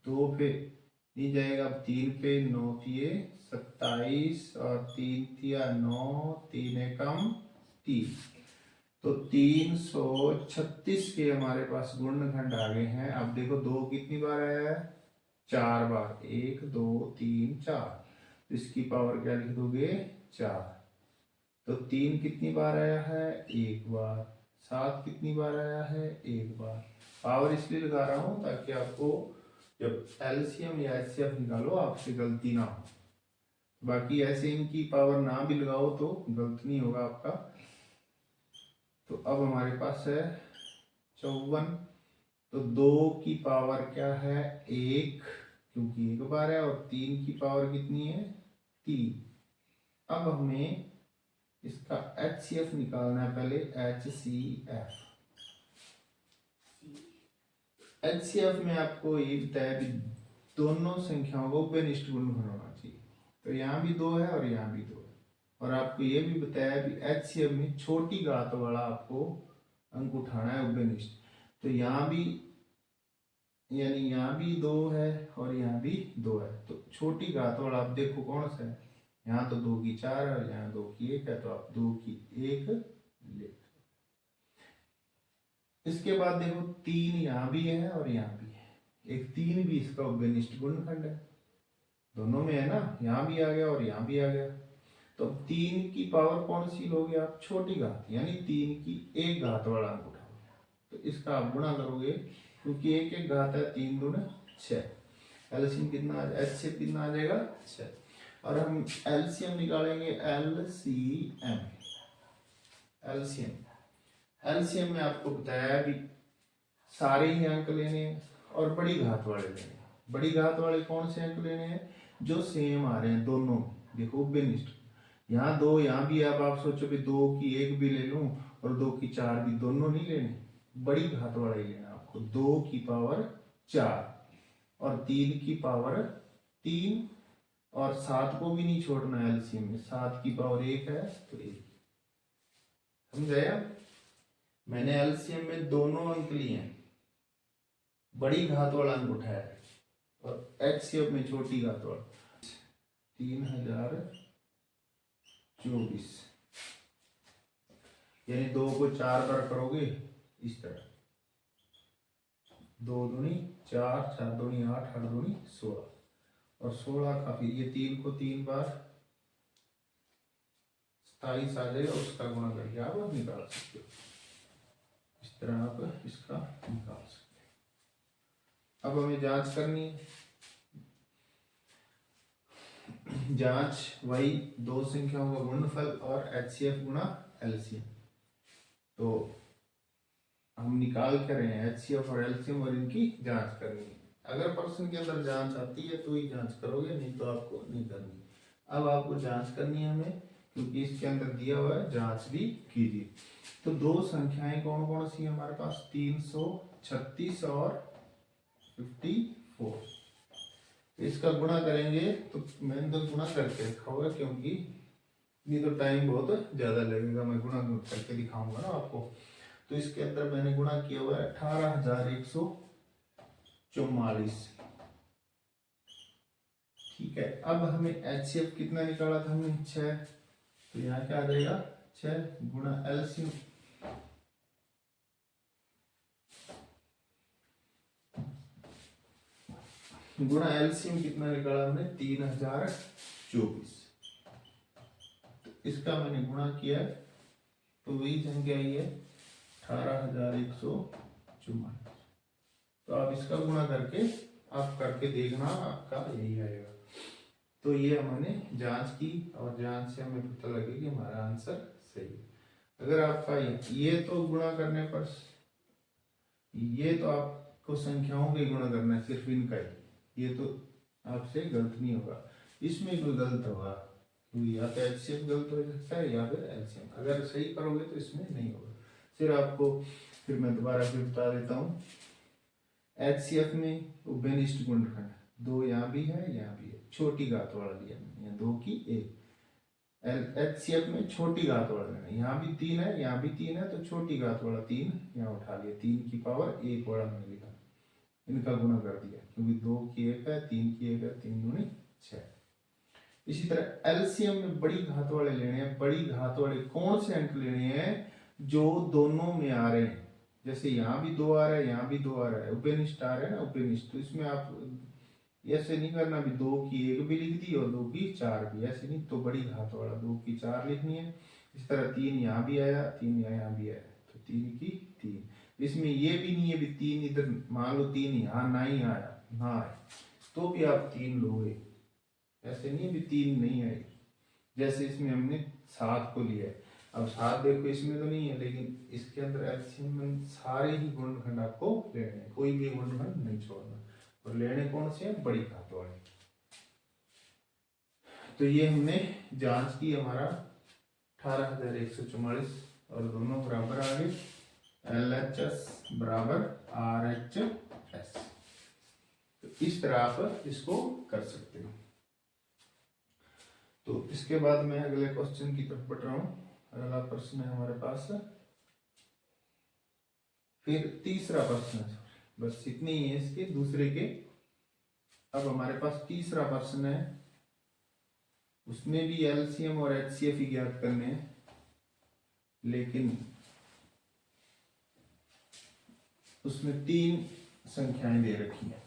2 पे नहीं जाएगा, अब 3 पे 9 पिए 27 और 3 तिया 9, 3 एकम 3। तो 336 के हमारे पास गुणनखंड आ गए हैं। अब देखो 2 कितनी बार आया है? 4 बार, 1 2 3 4। इसकी पावर क्या लिख दोगे? 4। तो 3 कितनी बार आया है? 1 बार। 7 कितनी बार आया है? 1 बार। पावर इसलिए लगा रहा हूं ताकि आपको जब LCM या HCF निकालो आपसे गलती ना हो। बाकी ऐसे इनकी पावर ना भी लगाओ तो गलत नहीं होगा आपका। तो अब हमारे पास है 54। तो 2 की पावर क्या है? 1, क्योंकि 1 बार है, और 3 की पावर कितनी है? 3। अब हमें इसका HCF निकालना है पहले। HCF में आपको ये बताया कि दोनों संख्याओं को उभयनिष्ठ गुणनखंड होना चाहिए। तो यहाँ भी 2 है और यहाँ भी 2 है। और आपको ये भी बताया कि HCF में छोटी घात वाला आपको अंक उठाना है उभयनिष्ठ। तो यहाँ भी यानी यहाँ भी 2 है और यहाँ भी 2 है। तो छोटी घात वाला आप देखो कौन सा है? यहाँ तो 2 की 4 है और यहाँ 2 की 1 है, तो आप 2 की 1 ले। इसके बाद देखो 3 यहाँ भी है और यहाँ भी है, एक 3 भी इसका उभयनिष्ठ गुणनखंड है, दोनों में है ना, यहाँ भी आ गया और यहाँ भी आ गया। तो 3 की पावर कौन सी लोगे आप, छोटी घात, यानी 3 की 1 घात वाला अंक उठाओगे, तो इसका आप गुणा करोगे, क्योंकि 1 1 घात है, 3 दूनी 6, एलसीएम कितना एचसीएफ कितना आ जाएगा 6। और हम एलसीएम निकालेंगे, एलसीएम एलसीएम में आपको बताया भी सारे ही अंक लेने हैं और बड़ी घात वाले लेने हैं। बड़ी घात वाले कौन से अंक लेने हैं, जो सेम आ रहे हैं दोनों में। देखो उभयनिष्ठ, यहाँ 2 यहाँ भी, अब आप सोचो भी 2 की 1 भी ले लूं और 2 की 4 भी, दोनों नहीं लेने, बड़ी घात वाला ही लेना आपको। 2 की पावर 4 और 3 की पावर 3 और 7 को भी नहीं छोड़ना है एलसीएम में, 7 की पावर 1 है तो 1। समझाया, मैंने एलसीएम में दोनों अंक लिए हैं, बड़ी घात वाला अंक उठाया है और एचसीएफ में छोटी घात वाला। 3024, यानी 2 को 4 बार करोगे इस तरह, 2 दूनी 4, 4 दूनी 8, 8 दूनी 16, और 16 काफी, ये 3 को 3 बार 27 आ जाएगा, उसका गुणा करके आप निकाल सकते हो। इस तरह आप इसका निकाल सकते हो। अब हमें जांच करनी है, जांच वही दो संख्याओं का गुणनफल और एचसीएफ गुणा एलसीएम। तो हम निकाल कर रहे हैं एचसीएफ और एलसीएम और इनकी जांच करनी है। अगर प्रश्न के अंदर जांच आती है तो ही जांच करोगे, नहीं तो आपको नहीं करनी। अब आपको जांच करनी है हमें, क्योंकि इसके अंदर दिया हुआ है, जांच भी कीजिए। तो दो संख्याएं कौन कौन सी है हमारे पास, 336 और 54। इसका गुणा करेंगे, तो मैंने तो गुणा करके रखा होगा, क्योंकि नहीं तो टाइम बहुत ज्यादा लगेगा, मैं गुणा करके दिखाऊंगा ना आपको। तो इसके अंदर मैंने गुणा किया हुआ है 18,144। ठीक है, अब हमें एचसीएफ कितना निकाला था हमने, 6, तो यहाँ क्या आ जाएगा 6 गुणा एलसीएम, गुणा एलसीएम कितना निकाला हमने 3024। तो इसका मैंने गुणा किया, तो वही संख्या आई है 18,144। तो आप इसका गुणा करके आप करके देखना, आपका यही आएगा। तो ये हमने जांच की और जांच से हमें पता लगे कि हमारा आंसर सही है। अगर आपका ये तो गुणा करने पर, ये तो आपको संख्याओं का गुणा करना है, सिर्फ इनका ही, ये तो आपसे गलत नहीं होगा, इसमें कोई गलत होगा, क्योंकि या तो एचसीएफ गलत हो सकता है या फिर एलसीएम। अगर सही करोगे तो इसमें नहीं होगा। फिर आपको, फिर मैं दोबारा फिर बता देता हूँ, एचसीएफ में उभयनिष्ठ गुणनखंड, 2 यहाँ भी है यहाँ भी है, छोटी घात वाला लिया मैंने, 2 की 1। एचसीएफ में छोटी घात वाला लेना, यहाँ भी 3 है यहाँ भी 3 है, तो छोटी घात वाला 3 यहाँ उठा लिया, 3 की पावर 1 वाला मैंने लिखा, इनका गुणा कर दिया, क्योंकि 2 की 1 है 3 की 1 है, 3 दूनी 6। इसी तरह एलसीएम में बड़ी घात वाले लेने हैं। बड़ी घात वाले कौन से अंक लेने हैं, जो दोनों में आ रहे हैं। जैसे यहाँ भी 2 आ रहा है यहाँ भी 2 आ रहा है, उभयनिष्ठ आ रहा है ना, उभयनिष्ठ, तो इसमें आप ऐसे नहीं करना भी 2 की 1 भी लिख दी और 2 की 4 भी, ऐसे नहीं, तो बड़ी घात वाला 2 की 4 लिखनी है। इस तरह 3 यहाँ भी आया 3 यहाँ भी आया, तो 3 की 3। इसमें ये भी नहीं है भी 3 इधर, मान लो 3 यहाँ ना ही आया ना आए तो भी आप 3 लोगे, ऐसे नहीं भी 3 नहीं आए। जैसे इसमें हमने 7 को लिया है, अब 7 देखो इसमें तो नहीं है, लेकिन इसके अंदर एलसीएम में सारे ही गुणनखंड आपको लेने हैं, कोई भी गुणनखंड नहीं छोड़ना, और लेने कौन से हैं, बड़ी घात वाले। तो ये हमने जांच की, हमारा 18,144 और दोनों बराबर आ गए, LHS बराबर RHS। तो इस तरह आप इसको कर सकते हो। तो इसके बाद मैं अगले क्वेश्चन की तरफ बढ़ रहा हूँ। अगला प्रश्न है हमारे पास, फिर तीसरा प्रश्न है, बस इतने ही है इसके दूसरे के। अब हमारे पास तीसरा प्रश्न है, उसमें भी एलसीएम और एचसीएफ ही ज्ञात करने हैं, लेकिन उसमें 3 संख्याएं दे रखी है,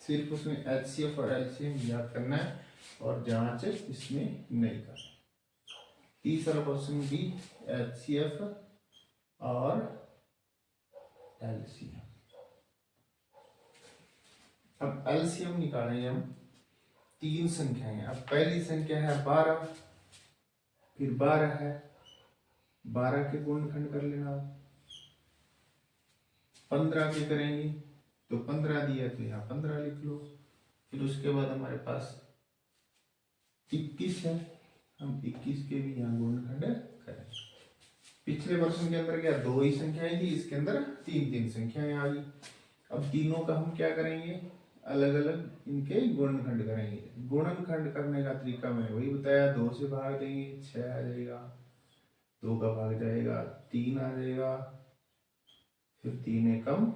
सिर्फ उसमें एचसीएफ और एलसीएम ज्ञात करना है और जांच इसमें नहीं करनी। तीसरा क्वेश्चन भी एचसीएफ और एलसीएम। अब एलसीएम निकालेंगे हम, 3 संख्याएं हैं। अब पहली संख्या है 12, फिर 12 है, 12 के गुणनखंड कर लेना। 15 के करेंगे तो 15 दिया तो यहाँ 15 लिख लो। फिर उसके बाद हमारे पास 21 है, हम 21 के भी यहाँ गुणनखंड करें। पिछले प्रश्न के अंदर क्या 2 ही संख्याएं थी, इसके अंदर 3 संख्याएं आ गई। अब तीनों का हम क्या करेंगे, अलग अलग इनके गुणनखंड करेंगे। गुणनखंड करने का तरीका मैंने वही बताया, 2 से भाग देंगे 6 आ जाएगा, 2 का भाग जाएगा 3 आ जाएगा, फिर 3 एकम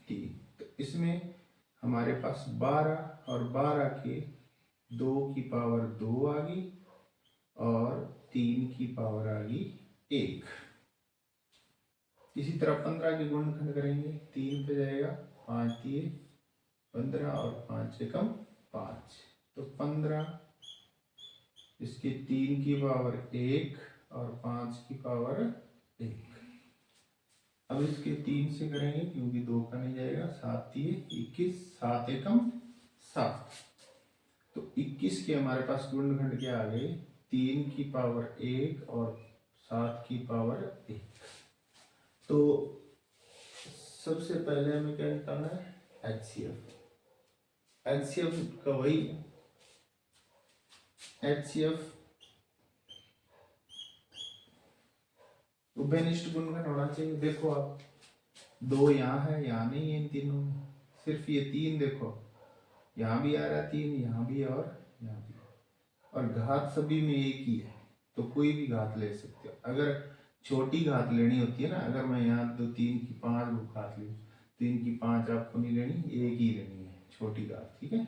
3। तो इसमें हमारे पास 12 और 12 के 2 की पावर 2 आ गई और 3 की पावर आ गई 1। इसी तरह 15 के गुणनखंड करेंगे, 3 पे जाएगा 5 दिए 15 और 5 एकम 5, तो 15, इसके 3 की पावर 1 और 5 की पावर 1। अब इसके 3 से करेंगे क्योंकि 2 का नहीं जाएगा, 7 दिए 21, 7 एकम 7, तो 21 के हमारे पास गुणनखंड क्या आ गए, 3 की पावर 1 और 7 की पावर 1। तो सबसे पहले हमें क्या निकालना है, एचसीएफ। एचसीएफ का वही एचसीएफ उभयनिष्ठ गुणनखंड होना चाहिए। देखो आप 2 यहाँ है, यहाँ नहीं है, इन तीनों में सिर्फ ये 3 देखो, यहाँ भी आ रहा है 3, यहाँ भी और यहाँ भी, और घात सभी में एक ही है, तो कोई भी घात ले सकते हो। अगर छोटी घात लेनी होती है ना, अगर मैं यहाँ 2 3 की 5 घात लूँ, 3 की 5 आपको नहीं लेनी, एक ही लेनी है छोटी घात, ठीक है।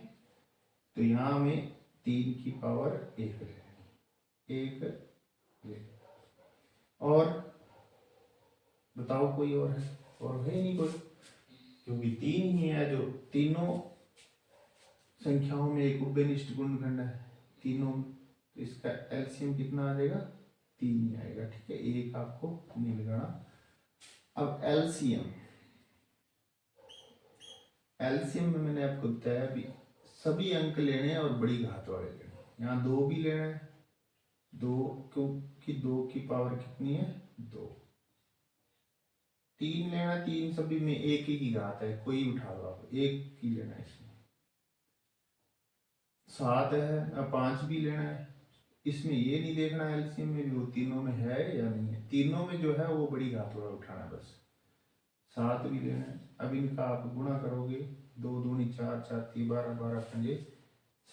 तो यहाँ हमें 3 की पावर 1 लेनी, 1 ले। और बताओ कोई और है, और है नहीं कोई, क्योंकि 3 ही है जो तीनों संख्याओं में एक उभयनिष्ठ गुणनखंड है तीनों, तो इसका एलसीएम कितना आ जाएगा, 3 ही आएगा, ठीक है, 1 आपको नहीं लगाना। अब एलसीएम, एलसीएम में मैंने आपको बताया भी सभी अंक लेने हैं और बड़ी घात वाले लेने। यहाँ 2 भी लेना है, 2 क्योंकि 2 की पावर कितनी है 2। 3 लेना, 3 सभी में एक ही घात है, कोई उठा लो आप, एक ही लेना है इसमें। 7 है, 5 भी लेना है, इसमें ये नहीं देखना एलसीएम में भी वो तीनों में है या नहीं है, तीनों में जो है वो बड़ी घात वाला उठाना है बस। 7 भी लेना है। अब इनका आप गुणा करोगे, 2 दूनी 4, 4 3 12, 12 पंजे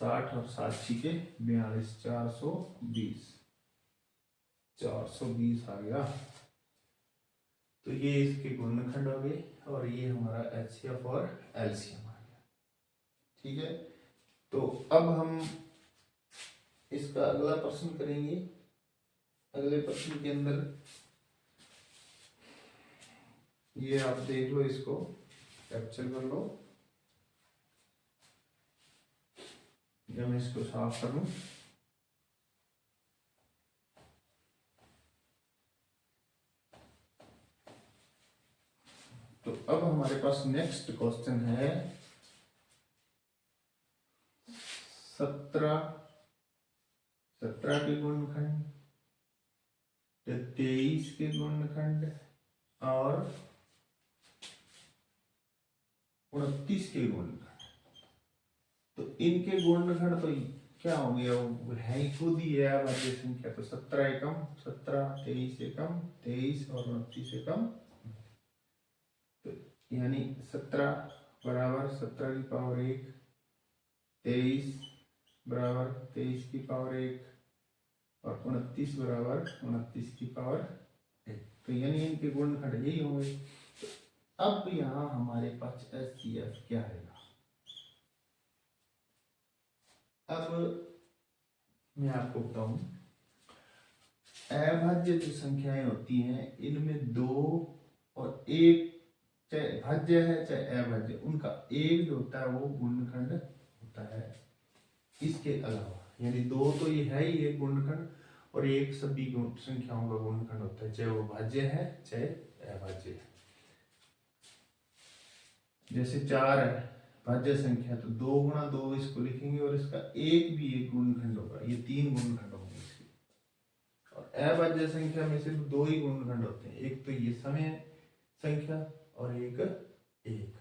60 और 7 छिके 42, 420, 420 आ गया। तो ये इसके गुणनखंड हो गए और ये हमारा एचसीएफ और एलसीएम आ गया, ठीक है। तो अब हम इसका अगला प्रश्न करेंगे। अगले प्रश्न के अंदर ये आप देख लो, इसको कैप्चर कर लो, जब मैं इसको साफ कर लूं। तो अब हमारे पास नेक्स्ट क्वेश्चन है 17 के गुणनखंड, 23 के गुणनखंड और 29 के गुणनखंड। तो इनके गुणनखंड तो क्या होंगे, वो है ही खुद ही है अभाज्य संख्या, तो 17 एकम 17, 23 एकम 23 और 29 एकम, तो यानी 17 बराबर 17 की पावर 1, 23 बराबर 23 की पावर 1 और 29 बराबर 29 की पावर 1, तो यानी इनके गुणनखंड यही होंगे। तो अब यहाँ हमारे पास एचसीएफ क्या आएगा, अब मैं आपको बताऊं, अभाज्य जो संख्याएं होती हैं इनमें 2 और 1, चाहे भाज्य है चाहे अभाज्य, उनका एक जो होता है वो गुणनखंड होता है इसके अलावा। यानी 2 तो ये है ही एक गुणनखंड, और एक सभी संख्याओं का गुणनखंड होता है, चाहे वो भाज्य है चाहे अभाज्य है। जैसे 4 है भाज्य संख्या, तो 2 गुणा 2 इसको लिखेंगे, और इसका एक भी एक गुणनखंड होगा, ये 3 गुणनखंड होंगे इसके। और अभाज्य संख्या में सिर्फ 2 ही गुणनखंड होते हैं, एक तो ये समय संख्या और एक 1।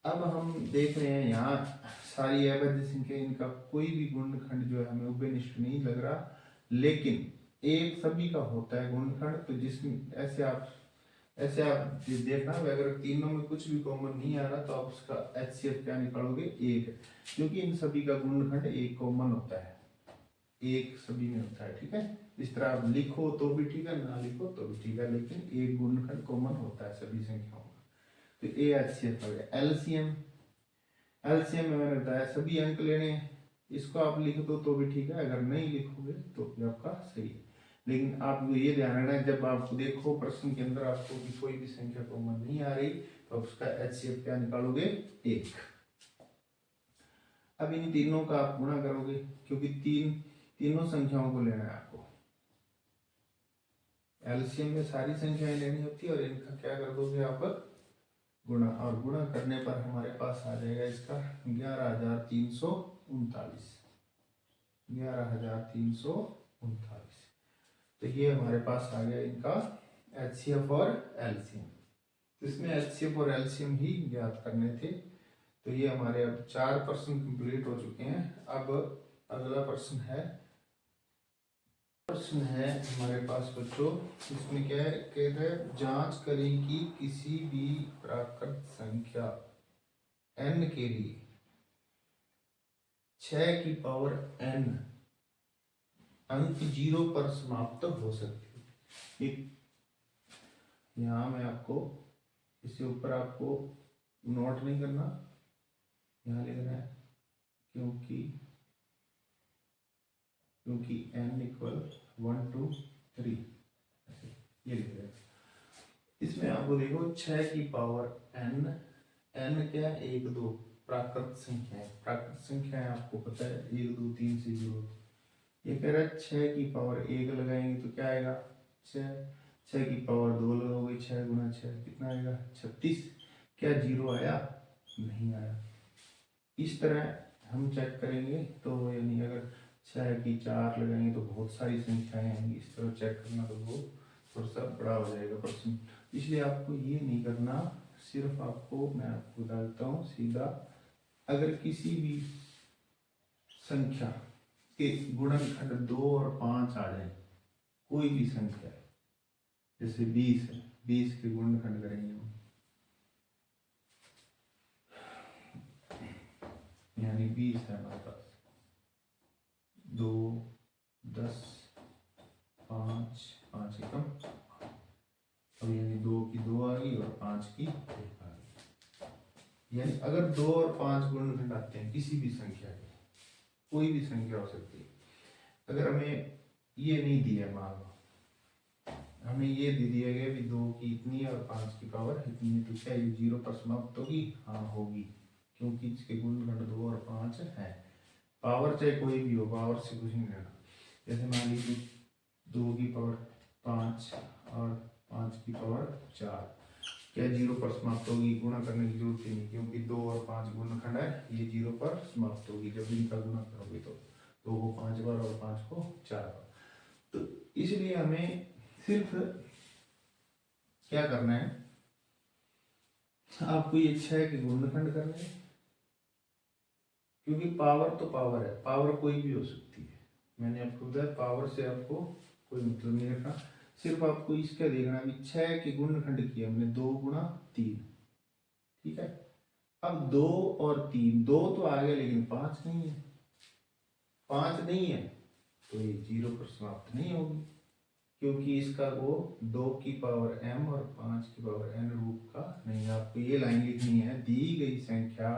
अब हम देख रहे हैं यहाँ सारी अभाज्य संख्या, इनका कोई भी गुणनखंड जो है हमें उभयनिष्ठ नहीं लग रहा, लेकिन एक सभी का होता है गुणनखंड। तो जिसमें ऐसे आप देखना, अगर तीनों में कुछ भी कॉमन नहीं आ रहा तो आप उसका HCF क्या निकालोगे, 1, क्योंकि इन सभी का गुणनखंड एक कॉमन होता है, एक सभी में होता है। ठीक है, इस तरह आप लिखो तो भी ठीक है, ना लिखो तो भी ठीक है, लेकिन एक गुणनखंड कॉमन होता है सभी संख्याओं का। तो ये HCF हो गया। एलसीएम में मैंने बताया सभी अंक लेने हैं, इसको आप लिख दो तो भी ठीक है, अगर नहीं लिखोगे तो भी आपका सही है। लेकिन आपको ये ध्यान रखना है, जब आप देखो प्रश्न के अंदर आपको भी कोई भी संख्या कॉमन नहीं आ रही तो आप उसका HCF क्या निकालोगे, 1। अब इन तीनों का आप गुणा करोगे, क्योंकि तीनों संख्याओं को लेना है आपको। एलसीएम में सारी संख्याएं लेनी होती है, और इनका क्या कर दोगे आप, गुणा। और गुणा करने पर हमारे पास आ जाएगा इसका 11,339। 11,339। तो ये हमारे पास आ गया इनका HCF और LCM। तो इसमें HCF और LCM ही ज्ञात करने थे। तो ये हमारे अब 4 प्रश्न कंप्लीट हो चुके हैं। अब अगला प्रश्न है हमारे पास बच्चों, इसमें क्या है, कह रहे हैं जांच करें कि किसी भी प्राकृत संख्या n के लिए 6 की पावर n अंक 0 पर समाप्त हो सकती है। यहाँ मैं आपको इसके ऊपर आपको नोट नहीं करना, यहाँ लिखना है क्योंकि n इक्वल 1 2 3, ये लिख रहे हैं। इसमें आपको देखो 6 की पावर n क्या है, 1 2 प्राकृत संख्या है। प्राकृत संख्या आपको पता है 1 2 3 से 0। ये कह रहा है 6 की पावर 1 लगाएंगे तो क्या आएगा, 6 की पावर 2 लगाओगे, 6 गुना 6 कितना आएगा, 36। क्या 0 आया, नहीं आया। इस तरह हम चेक करेंगे, तो यानी अगर 6 की 4 लगाएंगे तो बहुत सारी संख्याएं आएंगी। इस तरह चेक करना तो वो थोड़ा सा बड़ा हो जाएगा प्रश्न, इसलिए आपको ये नहीं करना। सिर्फ आपको मैं आपको बता देता हूँ सीधा, अगर किसी भी संख्या के गुणनखंड 2 और 5 आ जाए, कोई भी संख्या, जैसे 20 है, 20 के गुणनखंड करेंगे हम, यानी 20 है हमारे पास, 2 10 5 5 एकम, अब यानी 2 की 2 आ गई और 5 की 1 आ गई। यानी अगर 2 और 5 गुणनखंड आते हैं किसी भी संख्या के, कोई भी संख्या हो सकती है, अगर हमें ये नहीं दिया, मान लो हमें ये दे दिया गया भी 2 की इतनी है और 5 की पावर इतनी है, तो क्या ये 0 पर समाप्त होगी, हाँ होगी, क्योंकि इसके गुणनखंड 2 और 5 है। पावर चाहे कोई भी हो, पावर से कुछ नहीं लेना। जैसे मान लीजिए 2 की पावर 5 और 5 की पावर 4, क्या 0 पर समाप्त होगी, गुणा करने की जरूरत ही नहीं, क्योंकि 2 और 5 गुणनखंड है, ये 0 पर समाप्त होगी जब इनका गुणा करोगे तो 2 को 5 बार और 5 को 4 बार। तो इसलिए हमें सिर्फ क्या करना है, आपको ये 6 के गुणनखंड करने हैं, क्योंकि पावर तो पावर है, पावर कोई भी हो सकती है। मैंने आपको बताया पावर से आपको कोई मतलब नहीं रखना, सिर्फ आपको इसका देखना है 6 के गुणनखंड किया हमने 2 गुणा 3, ठीक है। अब 2 और 3, 2 तो आ गया लेकिन 5 नहीं है, 5 नहीं है तो ये 0 पर समाप्त नहीं होगी, क्योंकि इसका वो 2 की पावर m और 5 की पावर n रूप का नहीं है। आपको ये लाइन लिखनी है, दी गई संख्या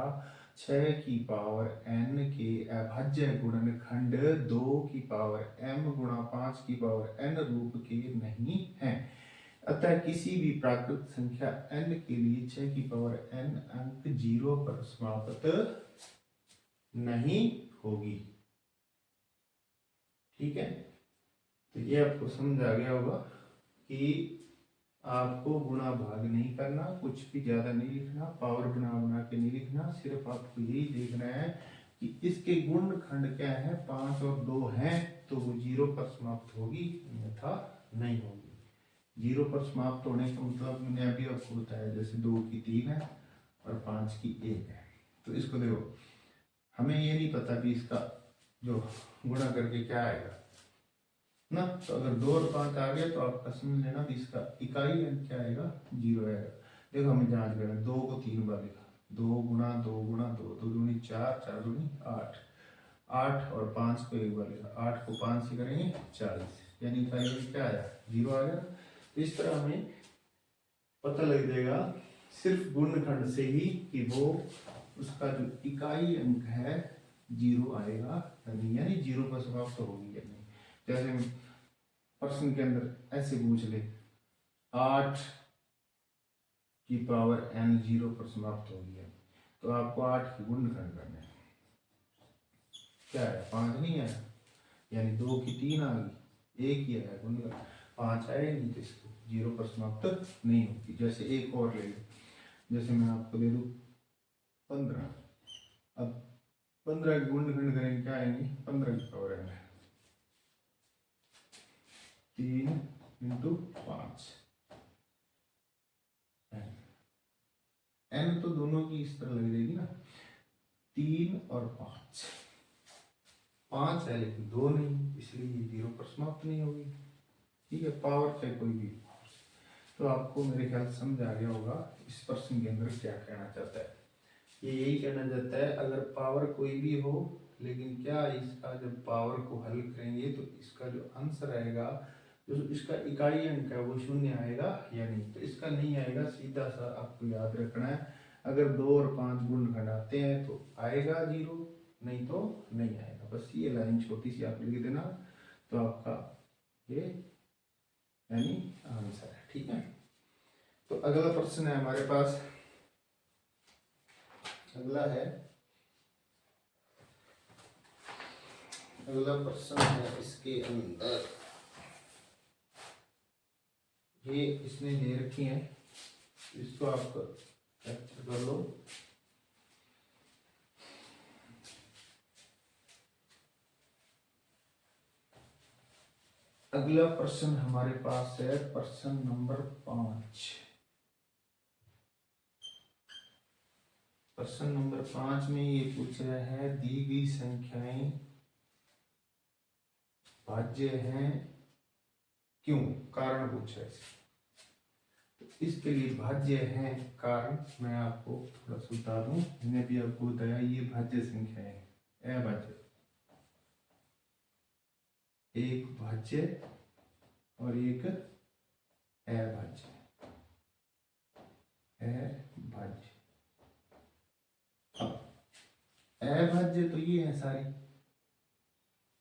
6 की पावर n के अभाज्य गुणनखंड 2 की पावर m गुणा 5 की पावर n रूप के नहीं है। अतः किसी भी प्राकृत संख्या n के लिए 6 की पावर n अंक 0 पर समाप्त नहीं होगी। ठीक है, तो ये आपको समझ आ गया होगा कि आपको गुणा भाग नहीं करना, कुछ भी ज्यादा नहीं लिखना, पावर बना बना के नहीं लिखना, सिर्फ आपको यही देखना है कि इसके गुणनखंड क्या है, 5 और 2 हैं तो वो 0 पर समाप्त होगी अन्यथा नहीं होगी। 0 पर समाप्त होने का मतलब मैंने अभी आपको बताया, जैसे 2 की 3 है और 5 की 1 है। तो इसको देखो, हमें ये नहीं पता कि इसका जो गुणा करके क्या आएगा ना, तो अगर 2 और 5 आ गया तो आपका समझ लेना कि इसका इकाई अंक क्या आएगा, 0 आएगा। देखो हमें जांच करना, 2 को 3 बार लिखा, 2 गुणा 2 गुणा 2, 2 दूनी 4, 4 दूनी 8, 8 और 5 को एक बार लिखा, 8 को 5 से करेंगे 40, यानी इकाई अंक क्या आया, 0 आ गया। तो इस तरह हमें पता लग जाएगा सिर्फ गुणनखंड से ही कि वो उसका जो इकाई अंक है 0 आएगा या नहीं, यानी 0 पर समाप्त होगी या नहीं। जैसे प्रश्न के अंदर ऐसे पूछ ले, 8 की पावर n 0 पर समाप्त होगी है, तो आपको 8 की गुणनखंड करने हैं, क्या है 5 नहीं आया, यानी 2 की 3 आ गई, 1 ही आया गुणनखंड, 5 आया नहीं, तो इसको 0 पर समाप्त नहीं होगी। जैसे एक और ले लो, जैसे मैं आपको दे दूं 15, अब 15 की गुणनखंड करेंगे क्या आएंगे, 15 की पावर n है 3 इंटू 5, n तो दोनों की इस तरह लग जाएगी ना, 3 और 5, 5 है लेकिन 2 नहीं, इसलिए ये 0 पर समाप्त नहीं होगी। ठीक है, पावर चाहे कोई भी। तो आपको मेरे ख्याल से समझ आ गया होगा इस प्रश्न के अंदर क्या कहना चाहता है। ये यही कहना चाहता है, अगर पावर कोई भी हो लेकिन क्या इसका जब पावर को हल करेंगे तो इसका जो आंसर आएगा, जो इसका इकाई अंक है वो 0 आएगा या नहीं। तो इसका नहीं आएगा, सीधा सा आपको याद रखना है, अगर 2 और 5 गुणनखंड आते हैं तो आएगा 0, नहीं तो नहीं आएगा। बस ये लाइन छोटी सी आप लिख देना तो आपका ये यानी आंसर है। ठीक है, तो अगला प्रश्न है हमारे पास, अगला प्रश्न है इसके अंदर, ये इसने दे रखी है, इसको आप कैप्चर कर लो। अगला प्रश्न हमारे पास है प्रश्न नंबर 5। प्रश्न नंबर 5 में ये पूछ रहा है, दी गई संख्याएं भाज्य हैं क्यों, कारण पूछा है। तो इसके लिए भाज्य है कारण मैं आपको थोड़ा सा बता दूं, मैंने भी आपको बताया ये भाज्य संख्या है, अभाज्य, एक भाज्य और एक अभाज्य, अभाज्य। अब अभाज्य तो ये है सारी,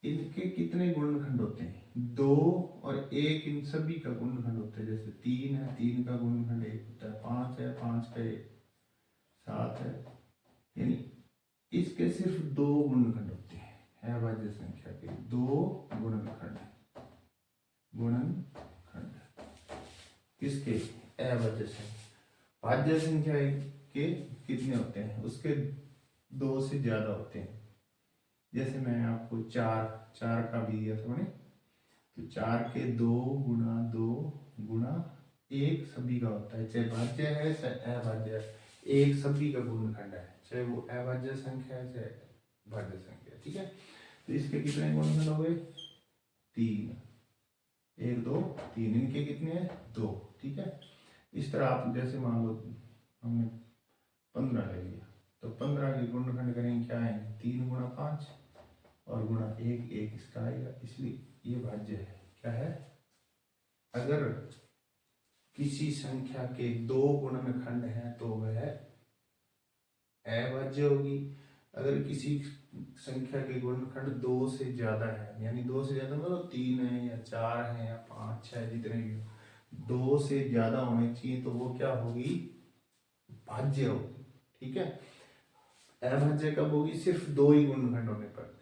इनके कितने गुणनखंड होते हैं, 2 और 1, इन सभी का गुणनखंड होता है। जैसे 3 है, 3 का गुणनखंड 1 होता है, 5 है, 5 का 1, 7 है, यानी इसके सिर्फ 2 गुणनखंड होते हैं, अभाज्य संख्या के 2 गुणनखंड, किसके, अभाज्य संख्या। भाज्य संख्या के कितने होते हैं, उसके 2 से ज्यादा होते हैं। जैसे मैं आपको 4 का भी दिया था मैंने, तो 4 के 2 गुणा 2 गुणा 1 सभी का होता है, चाहे भाज्य है चाहे अभाज्य है, एक सभी का गुणनखंड है, चाहे वो अभाज्य संख्या है चाहे भाज्य संख्या। ठीक है, तो इसके कितने गुणनखंड हो गए, 3, 1 2 3, इनके कितने हैं, 2। ठीक है, इस तरह आप जैसे मान लो हमने 15 ले लिया, तो 15 के गुणनखंड करेंगे क्या आएंगे, 3 गुणा 5 और गुणा 1, 1 इसका आएगा, इसलिए ये भाज्य है। क्या है, अगर किसी संख्या के 2 गुणनखंड हैं तो वह अभाज्य होगी। अगर किसी संख्या के गुणनखंड 2 से ज्यादा है, यानी 2 से ज्यादा मतलब 3 है या 4 है या 5 6 जितने भी 2 से ज्यादा होने चाहिए, तो वो क्या होगी, भाज्य होगी। ठीक है, अभाज्य कब होगी, सिर्फ 2 ही गुणनखंड होने पर।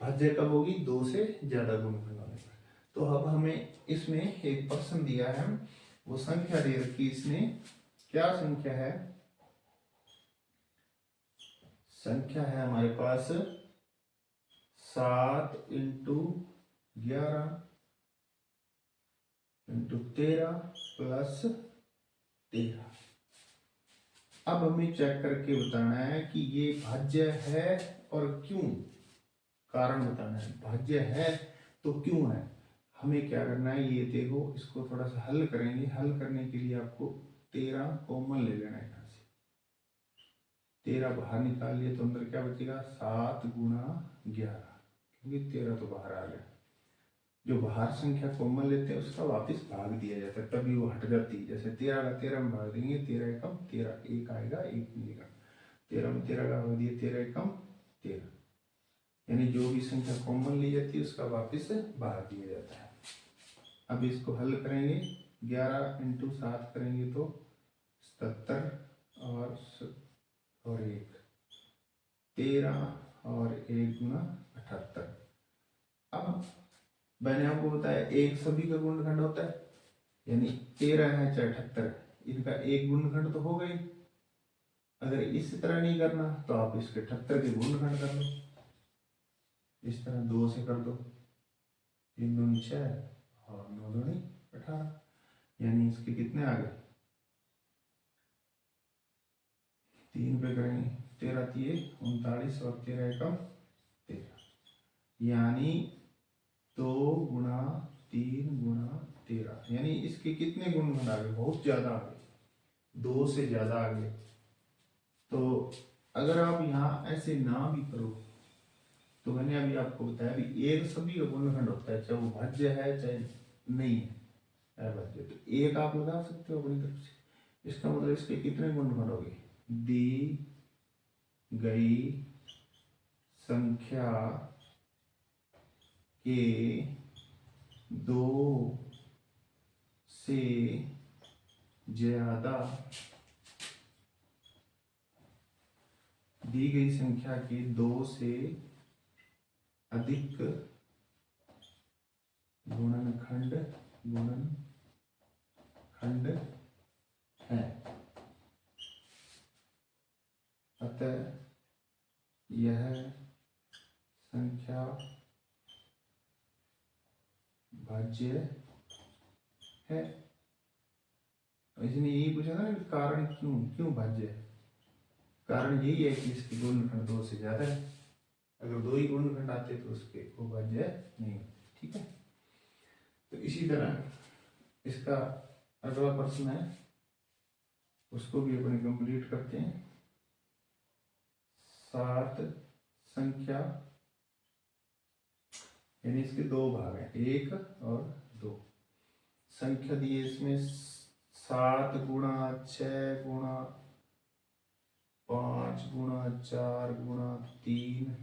भाज्य कब होगी, 2 से ज्यादा गुणनखंड होने पर। तो अब हमें इसमें एक प्रश्न दिया है, वो संख्या दे रखी इसने, क्या संख्या है, संख्या है हमारे पास 7 इंटू 11 इंटू 13 प्लस 13। अब हमें चेक करके बताना है कि ये भाज्य है और क्यों, कारण बताना है। भाज्य है तो क्यों है, हमें क्या करना है, ये देखो इसको थोड़ा सा हल करेंगे। हल करने के लिए आपको 13 कॉमन ले लेना है, यहाँ से 13 बाहर निकालिए तो अंदर क्या बचेगा, 7 गुणा 11, क्योंकि 13 तो बाहर आ गया। जो बाहर संख्या कॉमन लेते हैं उसका वापस भाग दिया जाता है, तभी वो हट जाती है। जैसे 13 का 13 में भाग देंगे, 13 एकम 13, एक आएगा एक मिलेगा, 13 में 13 का भाग दिया, 13 एकम 13, यानी जो भी संख्या कॉमन ली जाती है उसका वापस भाग दिया जाता है। अब इसको हल करेंगे, 11 इंटू 7 करेंगे तो 77 और 1 13 और 1 गुना 78। अब मैंने आपको बताया एक सभी का गुणनखंड होता है, यानी 13 है चाहे 78, इनका एक गुणनखंड तो हो गई। अगर इस तरह नहीं करना तो आप इसके 78 के गुणनखंड कर लो, इस तरह 2 से कर दो, 3 दूनी 6 और 9 दूनी 18, यानी इसके कितने आ गए, 3 पे करेंगे, 13 तिये 39 और 13 एकम 13, यानी 2 गुणा 3 गुणा 13, यानी इसके कितने गुणनखंड आ गए, बहुत ज्यादा आ गए, 2 से ज्यादा आ गए। तो अगर आप यहाँ ऐसे ना भी करो तो मैंने अभी आपको बताया भी एक सभी का गुणनखंड होता है, चाहे वो भाज्य है चाहे नहीं है अभाज्य, तो एक आप लगा सकते हो अपनी तरफ से। इसका मतलब इसके कितने गुणनखंड हो गए, दी गई संख्या के 2 से ज्यादा, दी गई संख्या के 2 से अधिक गुणनखंड है, अतः यह संख्या भाज्य है। इसने यही पूछा ना कि कारण क्यों भाज्य है, कारण यही है कि इसके गुणनखंड 2 से ज्यादा है। अगर 2 ही गुणनखंड आते तो उसके वो भाज्य नहीं होते। ठीक है, तो इसी तरह इसका अगला प्रश्न है, उसको भी अपने कंप्लीट करते हैं। 7 संख्या, यानी इसके 2 भाग हैं, 1 और 2। संख्या दी है इसमें 7 गुणा 6 गुणा 5 गुणा 4 गुणा 3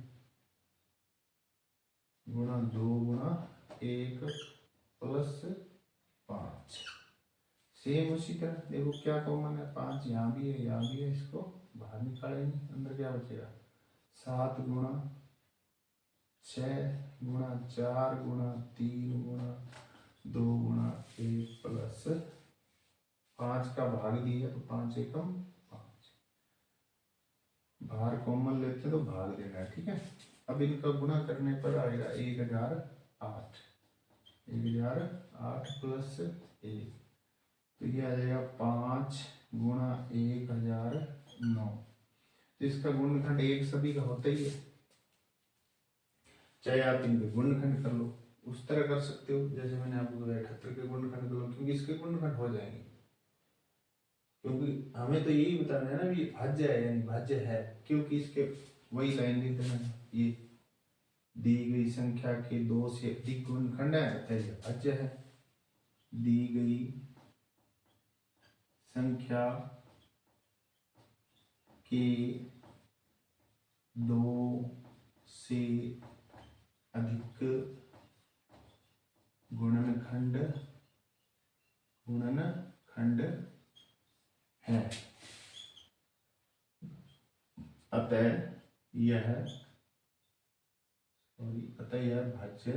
गुणा 2 गुणा 1 प्लस 5। सेम उसी तरह देखो क्या कॉमन है, 5 यहाँ भी है यहाँ भी है, इसको बाहर निकालेंगे, अंदर क्या बचेगा, 7 गुणा 6 गुणा 4 गुणा 3 गुणा 2 गुणा 1 प्लस 5 का भाग दिया तो 5 एकम 5, बाहर कॉमन लेते तो भाग देना है। ठीक है, अब इनका गुणा करने पर आएगा 1008, 1008 प्लस 1, तो ये आ जाएगा 5 गुणा 1009। तो इसका गुणनखंड 1 सभी का होता ही है, चाहे आप इनके गुणनखंड कर लो, उस तरह कर सकते हो जैसे मैंने आपको बताया 78 के गुणनखंड कर लो, क्योंकि इसके गुणनखंड हो जाएंगे। क्योंकि हमें तो यही बताना है ना भी भाज्य है, यानी भाज्य है, क्योंकि इसके वही लाइन लिख देना, ये दी गई संख्या के 2 से अधिक गुणनखंड है अतः यह भाज्य है। दी गई संख्या के 2 से अधिक गुणनखंड है, अतः यह भाज्य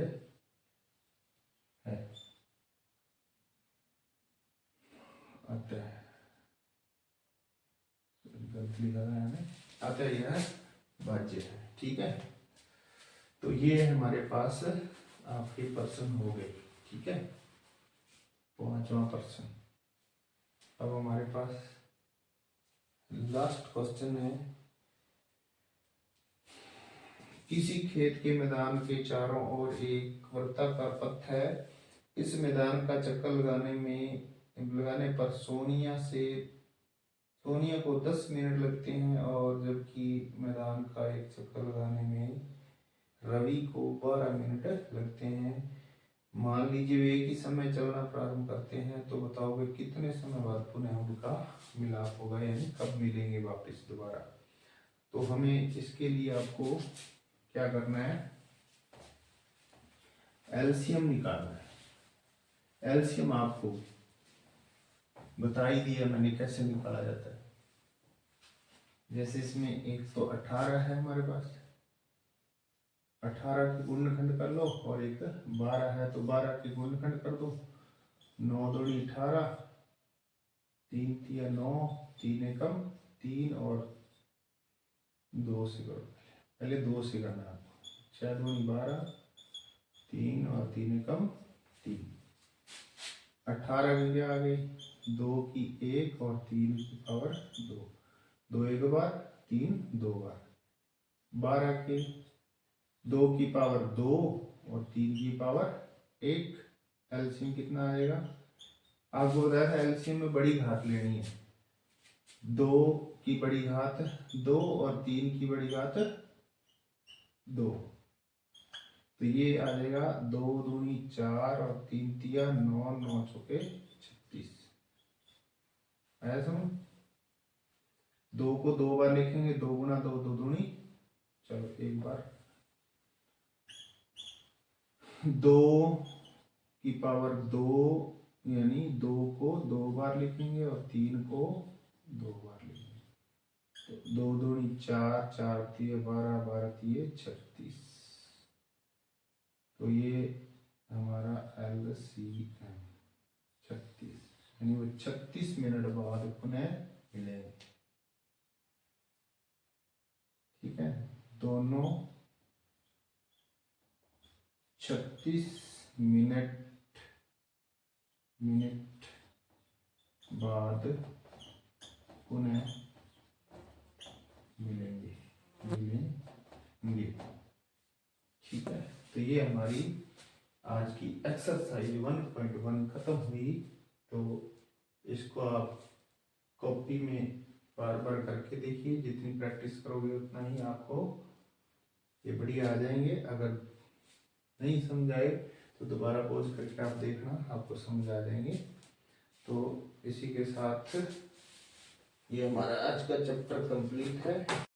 है। गलती लिखा है मैंने, अतः यह भाज्य है। ठीक है, तो ये हमारे पास आपके प्रश्न हो गए। ठीक है, 5वां प्रश्न। अब हमारे पास लास्ट क्वेश्चन है, किसी खेत के मैदान के चारों ओर एक वृत्ताकार पथ है। इस मैदान का चक्कर लगाने पर सोनिया को 10 मिनट लगते हैं, और जबकि मैदान का एक चक्कर लगाने में रवि को 12 मिनट लगते हैं। मान लीजिए वे एक ही समय चलना प्रारंभ करते हैं, तो बताओ वे कितने समय बाद पुनः उनका मिलाप होगा, यानी कब मिलेंगे वापस दोबारा। तो हमें इसके लिए आपको क्या करना है, एलसीएम निकालना है। एलसीएम आपको बता ही दिया मैंने कैसे निकाला जाता है। जैसे इसमें एक तो 18 है हमारे पास, 18 के गुणनखंड कर लो, और एक 12 है तो 12 के गुणनखंड कर दो। 9 दूनी 18, 3 तिया 9, 3 एकम 3 और 2 से करो। पहले 2 से करना है आपको। 6 दूनी 12, 3 और 3 एकम 3। 18 की क्या आ गई, 2 की 1 और 3 की पावर 2, 2 एक बार 3 2 बार। 12 के 2 की पावर 2 और 3 की पावर 1। एलसीएम कितना आएगा, आपको बताया था एलसीएम में बड़ी घात लेनी है। 2 की बड़ी घात 2 और 3 की बड़ी घात 2, तो ये आ जाएगा 2 दूनी 4 और 3 तिया 9, 9 चौके 36। आया समझ। 2 को 2 बार लिखेंगे, 2 गुना 2 2 दूनी, चलो एक बार 2 की पावर 2, यानी 2 को 2 बार लिखेंगे और 3 को 2 बार लिखेंगे। तो 2 दूनी 4, 4 तिये 12, 12 तिये 36। तो ये हमारा एलसीएम 36, यानी वो 36 मिनट बाद पुनः मिलेंगे। ठीक है, दोनों 36 मिनट बाद पुनः मिलेंगे। ठीक है, तो ये हमारी आज की एक्सरसाइज 1.1 खत्म हुई। तो इसको आप कॉपी में बार बार करके देखिए, जितनी प्रैक्टिस करोगे उतना ही आपको ये बढ़िया आ जाएंगे। अगर नहीं समझ आए तो दोबारा पॉज करके आप देखना, आपको समझ आ जाएंगे। तो इसी के साथ ये हमारा आज का चैप्टर कंप्लीट है।